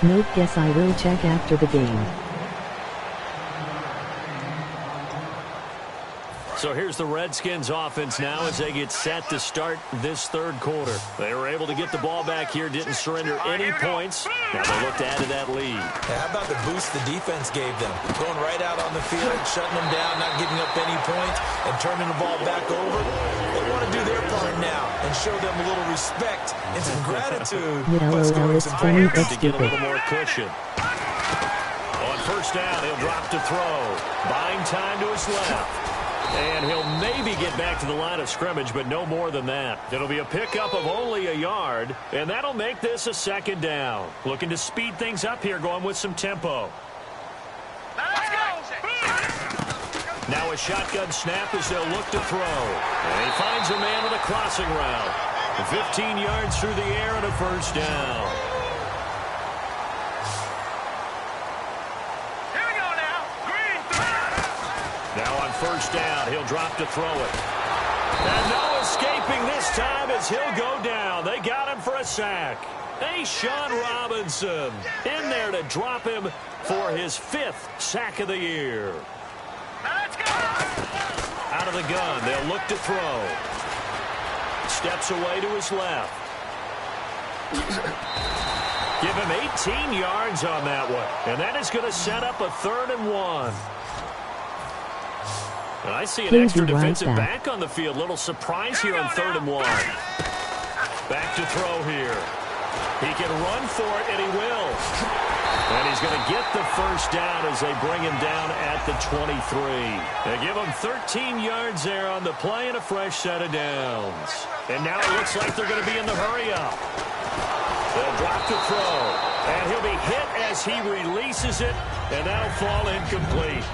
Nope, guess I will check after the game. So here's the Redskins offense now as they get set to start this third quarter. They were able to get the ball back here, didn't surrender any points. Now they look to add to that lead. How about the boost the defense gave them? Going right out on the field, shutting them down, not giving up any points, and turning the ball back over. They want to do their part now and show them a little respect and some gratitude. Yeah, it's funny but To get a stupid. little more cushion. On first down, he'll drop to throw. Buying time to his left. And he'll maybe get back to the line of scrimmage, but no more than that. It'll be a pickup of only a yard, and that'll make this a second down. Looking to speed things up here, going with some tempo. Let's go. Now a shotgun snap as they'll look to throw. And he finds a man with a crossing route. 15 yards through the air and a first down. Here we go now. Green. Now on first down, he'll drop to throw it. And no escaping this time as he'll go down. They got him for a sack. Hey, Sean Robinson in there to drop him for his 5th sack of the year. Let's go. Out of the gun, they'll look to throw. Steps away to his left. Give him 18 yards on that one. And that is going to set up a 3rd and 1. And I see an He'll extra be right defensive back. back on the field. Little surprise here on 3rd and 1. Back to throw here. He can run for it, and he will. And he's going to get the first down as they bring him down at the 23. They give him 13 yards there on the play and a fresh set of downs. And now it looks like they're going to be in the hurry-up. They'll drop to throw. And he'll be hit as he releases it, and that'll fall incomplete.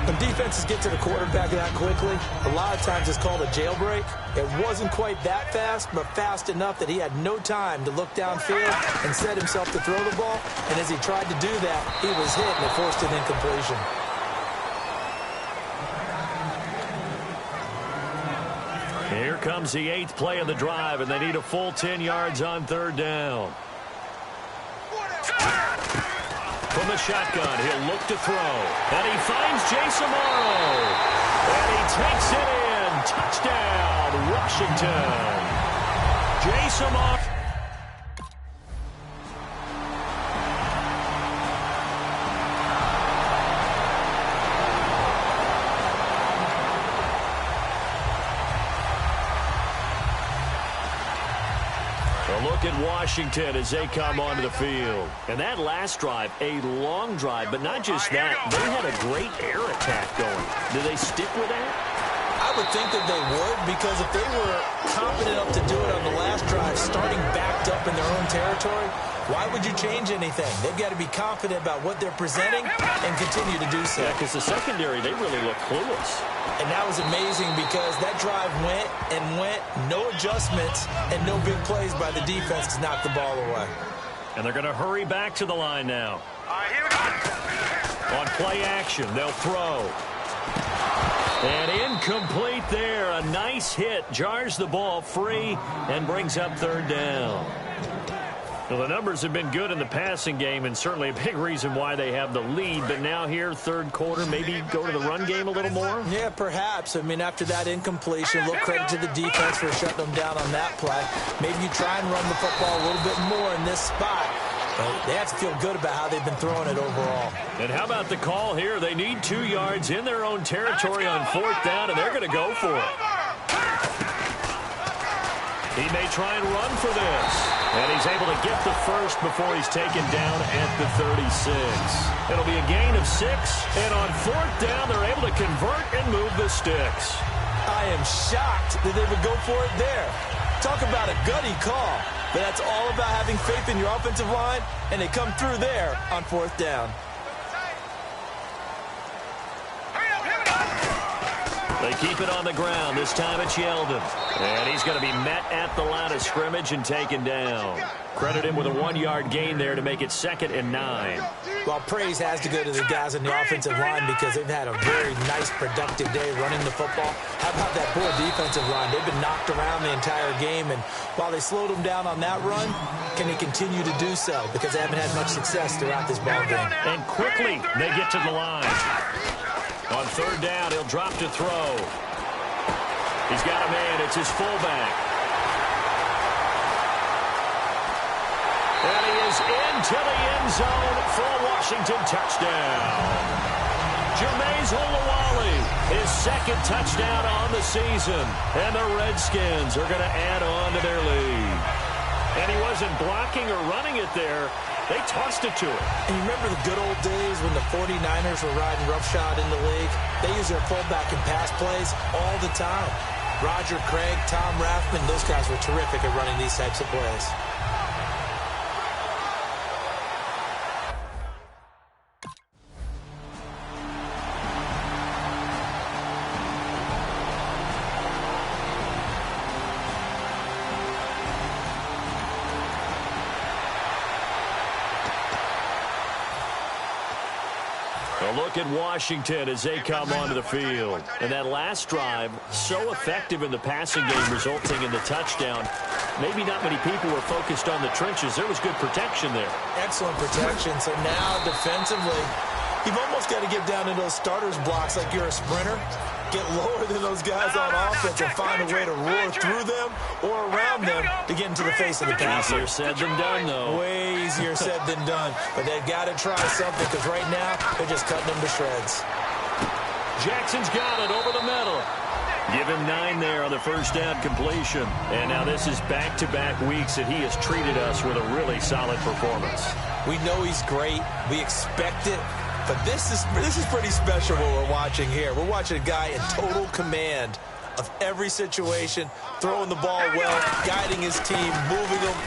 When defenses get to the quarterback that quickly, a lot of times it's called a jailbreak. It wasn't quite that fast, but fast enough that he had no time to look downfield and set himself to throw the ball. And as he tried to do that, he was hit and it forced an incompletion. Here comes the 8th play of the drive, and they need a full 10 yards on 3rd down. From the shotgun, he'll look to throw. And he finds Jace Amaro. And he takes it in. Touchdown, Washington. Jace Amaro. Look at Washington as they come onto the field. And that last drive, a long drive, but not just that. They had a great air attack going. Do they stick with that? I would think that they would, because if they were confident enough to do it on the last drive, starting backed up in their own territory, why would you change anything? They've got to be confident about what they're presenting and continue to do so. Yeah, because the secondary, they really look clueless. And that was amazing because that drive went and went, no adjustments, and no big plays by the defense to knock the ball away. And they're going to hurry back to the line now. All right, here we go. On play action, they'll throw. And incomplete there. A nice hit. Jars the ball free and brings up 3rd down. Well, the numbers have been good in the passing game, and certainly a big reason why they have the lead. But now here, 3rd quarter, maybe go to the run game a little more? Yeah, perhaps. I mean, after that incompletion, a little credit to the defense for shutting them down on that play. Maybe you try and run the football a little bit more in this spot. But they have to feel good about how they've been throwing it overall. And how about the call here? They need 2 yards in their own territory on 4th down, and they're going to go for it. He may try and run for this. And he's able to get the first before he's taken down at the 36. It'll be a gain of 6. And on 4th down, they're able to convert and move the sticks. I am shocked that they would go for it there. Talk about a gutty call. But that's all about having faith in your offensive line, and they come through there on 4th down. Hurry up, here we go. They keep it on the ground. This time it's Yeldon. And he's going to be met at the line of scrimmage and taken down. Credit him with a 1-yard gain there to make it 2nd and 9. Well, praise has to go to the guys on the offensive line because they've had a very nice, productive day running the football. How about that poor defensive line? They've been knocked around the entire game, and while they slowed them down on that run, can they continue to do so? Because they haven't had much success throughout this ball game. And quickly, they get to the line. On 3rd down, he'll drop to throw. He's got a man. It's his fullback. And he is into the end zone for a Washington touchdown. Jameis Olawale, his 2nd touchdown on the season. And the Redskins are going to add on to their lead. And he wasn't blocking or running it there. They tossed it to him. And you remember the good old days when the 49ers were riding roughshod in the league? They use their fullback in pass plays all the time. Roger Craig, Tom Rathman, those guys were terrific at running these types of plays. A look at Washington as they come onto the field. And that last drive, so effective in the passing game, resulting in the touchdown. Maybe not many people were focused on the trenches. There was good protection there. Excellent protection. So now defensively, you've almost got to get down in those starters blocks like you're a sprinter. Get lower than those guys on offense and find a way to roar through them or around them to get into the face of the passer. Easier said than done, though. Way easier said than done. But they've got to try something because right now they're just cutting them to shreds. Jackson's got it over the middle. Give him 9 there on the first down completion. And now this is back-to-back weeks that he has treated us with a really solid performance. We know he's great. We expect it. But this is pretty special what we're watching here. We're watching a guy in total command of every situation, throwing the ball well, guiding his team, moving them.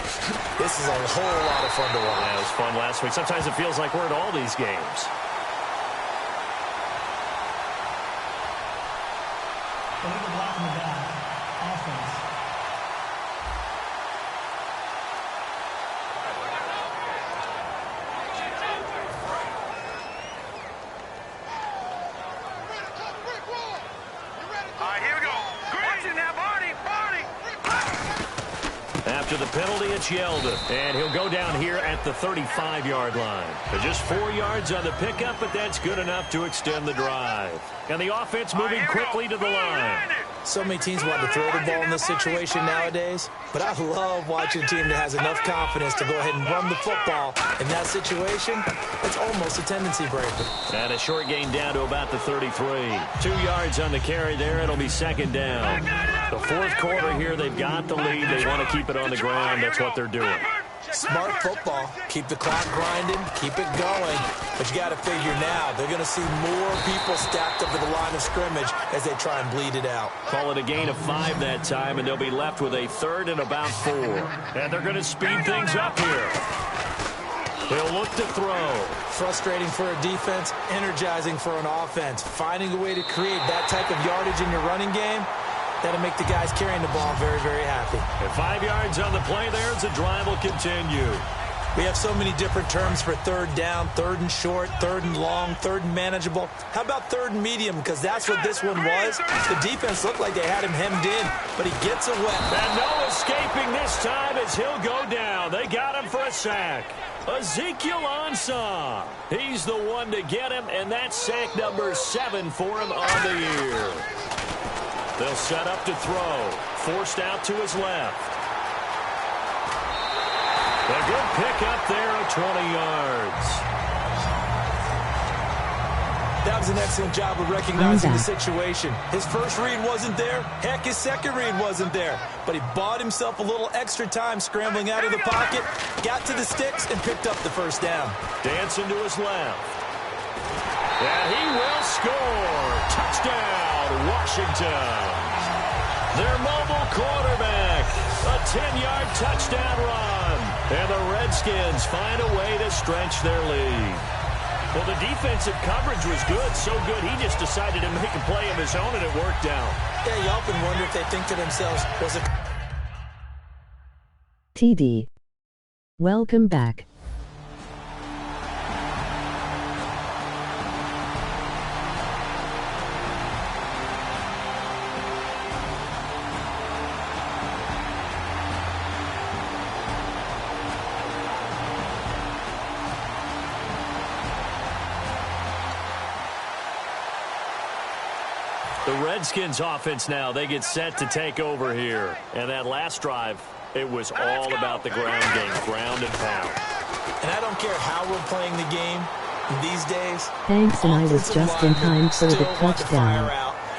This is a whole lot of fun to watch. Yeah, it was fun last week. Sometimes it feels like we're at all these games. Illegal block in the back. Offense. All right, here we go. Watch it now, Barney. After the penalty, it's Yeldon. And he'll go down here at the 35-yard line. Just 4 yards on the pickup, but that's good enough to extend the drive. And the offense moving quickly to the line. So many teams want to throw the ball in this situation nowadays, but I love watching a team that has enough confidence to go ahead and run the football. In that situation, it's almost a tendency breaker. And a short gain down to about the 33. 2 yards on the carry there. It'll be 2nd down. The 4th quarter here, they've got the lead. They want to keep it on the ground. That's what they're doing. Smart football. Keep the clock grinding. Keep it going. But you got to figure now, they're going to see more people stacked up to the line of scrimmage as they try and bleed it out. Call it a gain of 5 that time, and they'll be left with a 3rd and about 4. And they're going to speed things up here. They'll look to throw. Frustrating for a defense, energizing for an offense. Finding a way to create that type of yardage in your running game, that'll make the guys carrying the ball very, very happy. And 5 yards on the play there as the drive will continue. We have so many different terms for 3rd down, 3rd and short, 3rd and long, 3rd and manageable. How about 3rd and medium? Because that's what this one was. The defense looked like they had him hemmed in, but he gets a wet. And no escaping this time as he'll go down. They got him for a sack. Ezekiel Ansah. He's the one to get him, and that's sack number 7 for him on the year. They'll set up to throw. Forced out to his left. A good pick up there at 20 yards. That was an excellent job of recognizing the situation. His first read wasn't there. Heck, his second read wasn't there. But he bought himself a little extra time scrambling out of the pocket, got to the sticks, and picked up the first down. Dancing to his left. And he will score. Touchdown, Washington. Their mobile quarterback. A 10-yard touchdown run. And the Redskins find a way to stretch their lead. Well, the defensive coverage was good, so good he just decided to make a play of his own, and it worked out. Yeah, you often wonder if they think to themselves, was it... TD. Welcome back. The Redskins offense now, they get set to take over here. And that last drive, it was all about the ground game, ground and pound. And I don't care how we're playing the game these days. Thanks, and I was just in time for the touchdown.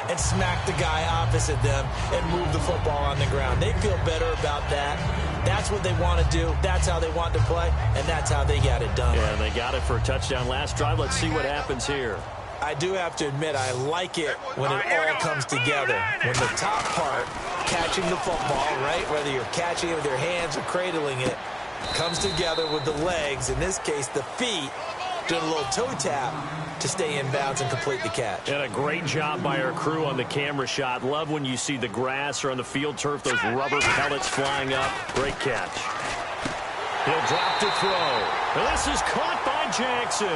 And smack the guy opposite them and move the football on the ground. They feel better about that. That's what they want to do. That's how they want to play, and that's how they got it done. Yeah, and they got it for a touchdown last drive. Let's see what happens here. I do have to admit, I like it when it all comes together. When the top part, catching the football, right, whether you're catching it with your hands or cradling it, comes together with the legs, in this case the feet, doing a little toe tap to stay in bounds and complete the catch. And a great job by our crew on the camera shot. Love when you see the grass or on the field turf, those rubber pellets flying up. Great catch. He'll drop to throw. And this is caught by Jackson.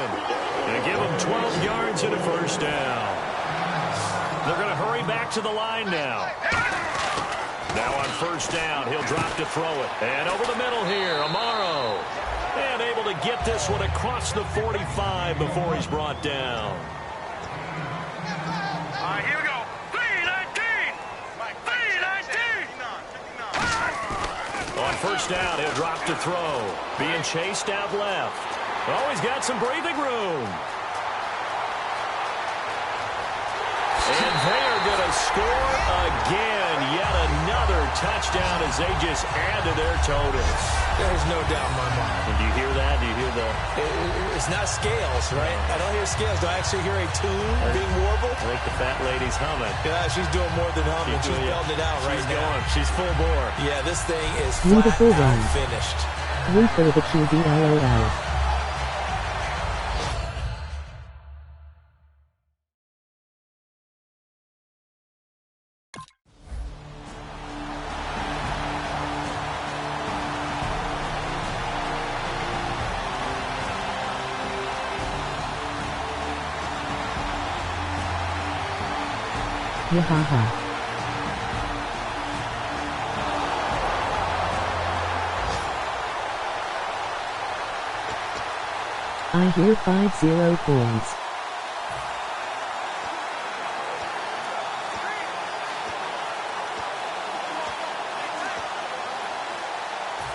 And give him 12 yards and a first down. They're going to hurry back to the line now. Now on first down, he'll drop to throw it. And over the middle here, Amaro. And able to get this one across the 45 before he's brought down. All right, here we go. 319. 319. On first down, he'll drop to throw. Being chased out left. Oh, he's got some breathing room. And they are going to score again. Yet another touchdown as they just add to their totals. There's no doubt in my mind. And do you hear that? Do you hear the... It's not scales, right? I don't hear scales. Do I actually hear a tune being warbled? I think the fat lady's humming. Yeah, she's doing more than humming. She's belting it out right now. She's full bore. Yeah, this thing is Beautiful flat run. out finished. Root for the QB, LOL. Yahaha. I hear 50 points.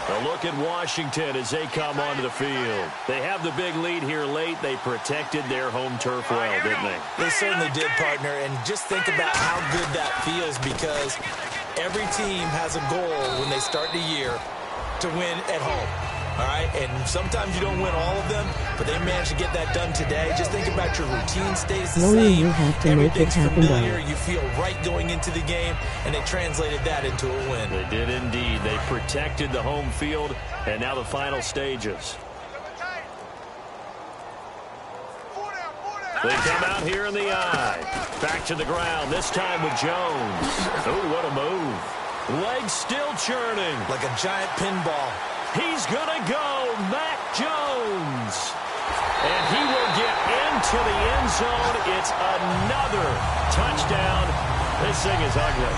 A look at Washington as they come onto the field. They have the big lead here late. They protected their home turf well, didn't they? They certainly did, partner. And just think about how good that feels, because every team has a goal when they start the year to win at home. All right, and sometimes you don't win all of them, but they managed to get that done today. Just think about your routine stays the same. You have to make it Everything's happen, familiar. though. You feel right going into the game, and they translated that into a win. They did indeed. They protected the home field, and now the final stages. They come out here in the eye. Back to the ground, this time with Jones. Oh, what a move. Legs still churning. Like a giant pinball. He's going to go, Mac Jones. And he will get into the end zone. It's another touchdown. This thing is ugly.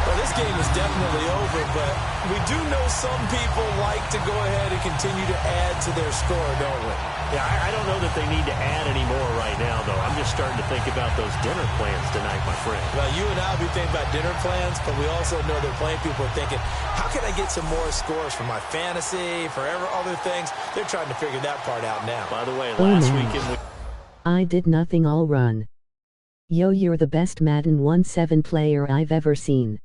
Well, this game is definitely over, but we do know some people like to go ahead and continue to add to their score, don't we? Yeah, I don't know that they need to add any more right now, though. I'm just starting to think about those dinner plans tonight, my friend. Well, you and I will be thinking about dinner plans, but we also know that plenty of people are thinking, how can I get some more scores for my fantasy, for other things? They're trying to figure that part out now. By the way, Oh, last man. weekend... I did nothing all run. Yo, you're the best Madden 17 player I've ever seen.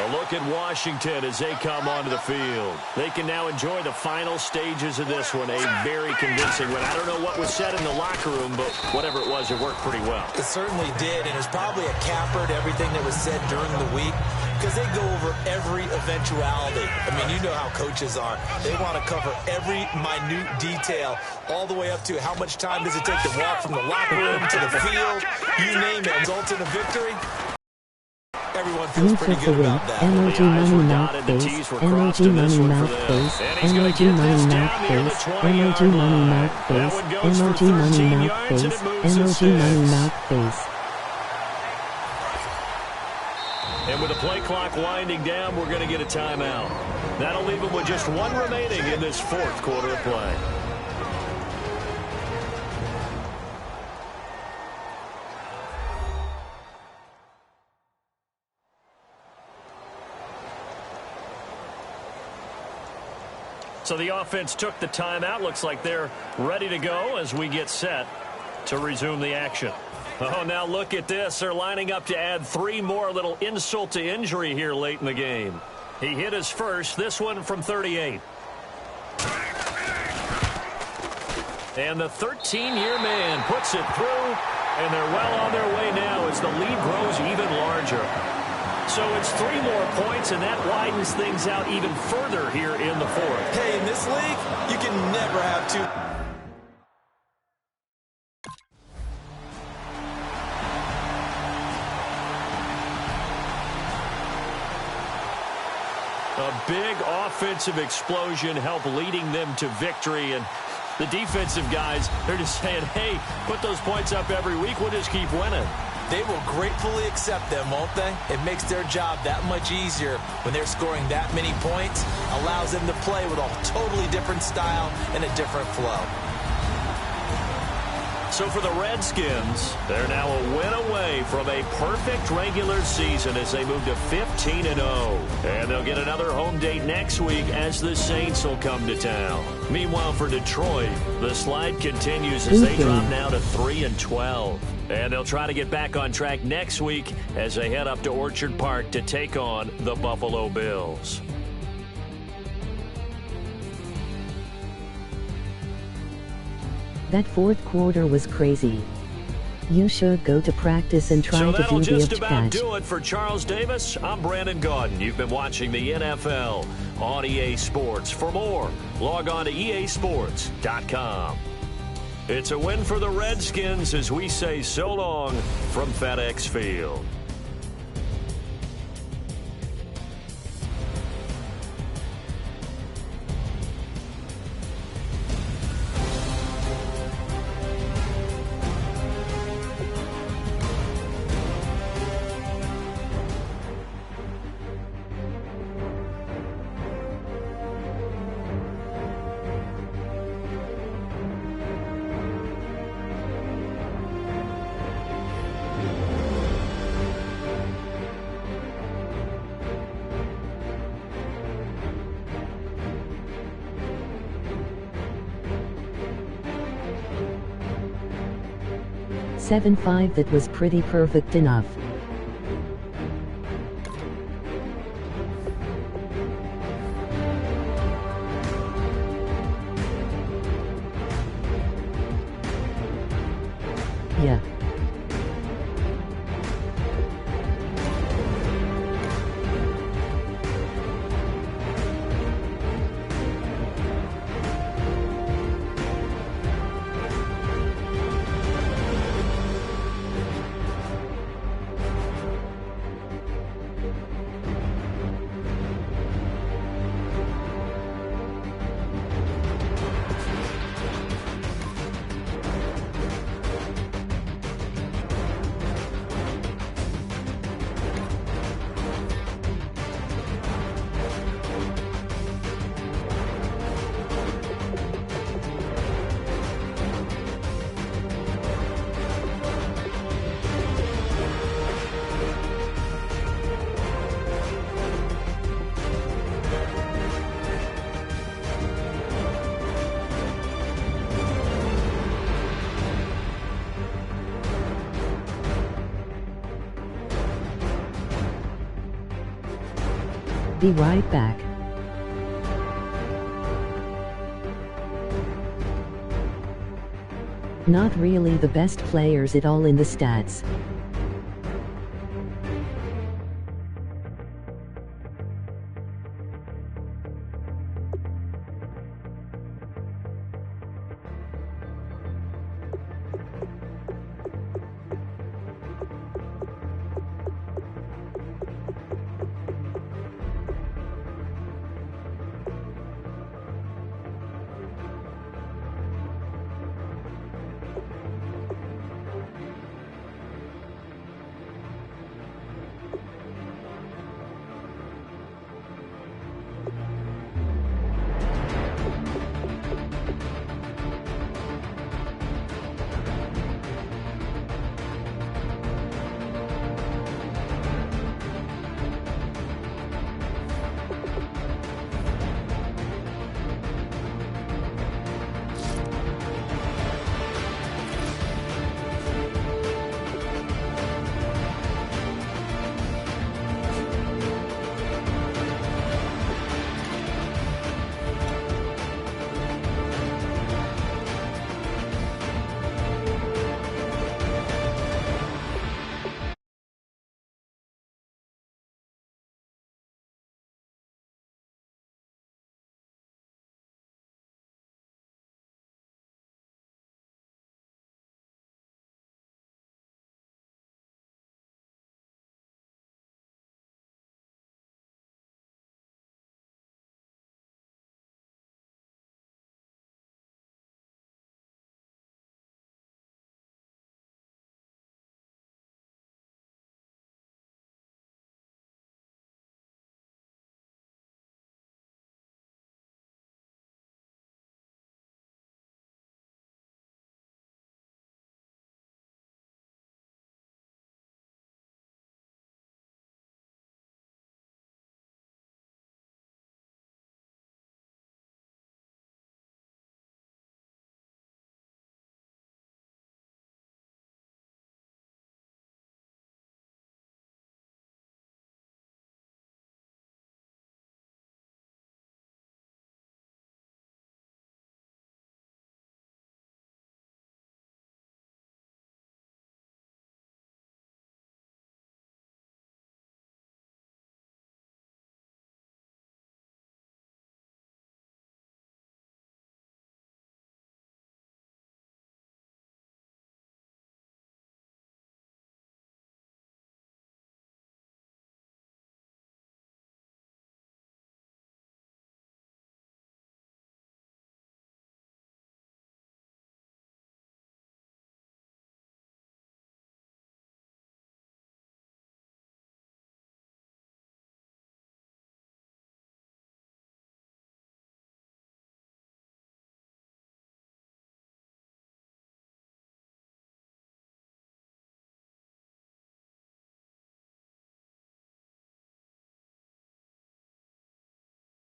A look at Washington as they come onto the field. They can now enjoy the final stages of this one. A very convincing one. I don't know what was said in the locker room, but whatever it was, it worked pretty well. It certainly did, and it's probably a capper to everything that was said during the week because they go over every eventuality. I mean, you know how coaches are. They want to cover every minute detail all the way up to how much time does it take to walk from the locker room to the field. You name it. Results in a victory. Everyone feels pretty good about that. Emoji money mouth face, emoji money mouth face, emoji money mouth face, emoji money mouth face, emoji money mouth face, emoji money mouth face. And with the play clock winding down, we're going to get a timeout. That'll leave them with just one remaining in this fourth quarter of play. So the offense took the timeout. Looks like they're ready to go as we get set to resume the action. Oh, now look at this. They're lining up to add 3 more. A little insult to injury here late in the game. He hit his first, this one from 38. And the 13-year man puts it through, and they're well on their way now as the lead grows even larger. So it's 3 more points, and that widens things out even further here in the fourth. Hey, in this league, you can never have 2. A big offensive explosion helped leading them to victory, and the defensive guys, they're just saying, hey, put those points up every week, we'll just keep winning. They will gratefully accept them, won't they? It makes their job that much easier when they're scoring that many points, allows them to play with a totally different style and a different flow. So for the Redskins, they're now a win away from a perfect regular season as they move to 15-0. And they'll get another home date next week as the Saints will come to town. Meanwhile, for Detroit, the slide continues as they drop now to 3-12. And they'll try to get back on track next week as they head up to Orchard Park to take on the Buffalo Bills. That fourth quarter was crazy. You should go to practice and try to do the catch. So that'll just about do it for Charles Davis. I'm Brandon Gaudin. You've been watching the NFL on EA Sports. For more, log on to easports.com. It's a win for the Redskins as we say so long from FedEx Field. $7.5 that was pretty perfect enough. Yeah. Be right back. Not really the best players at all in the stats.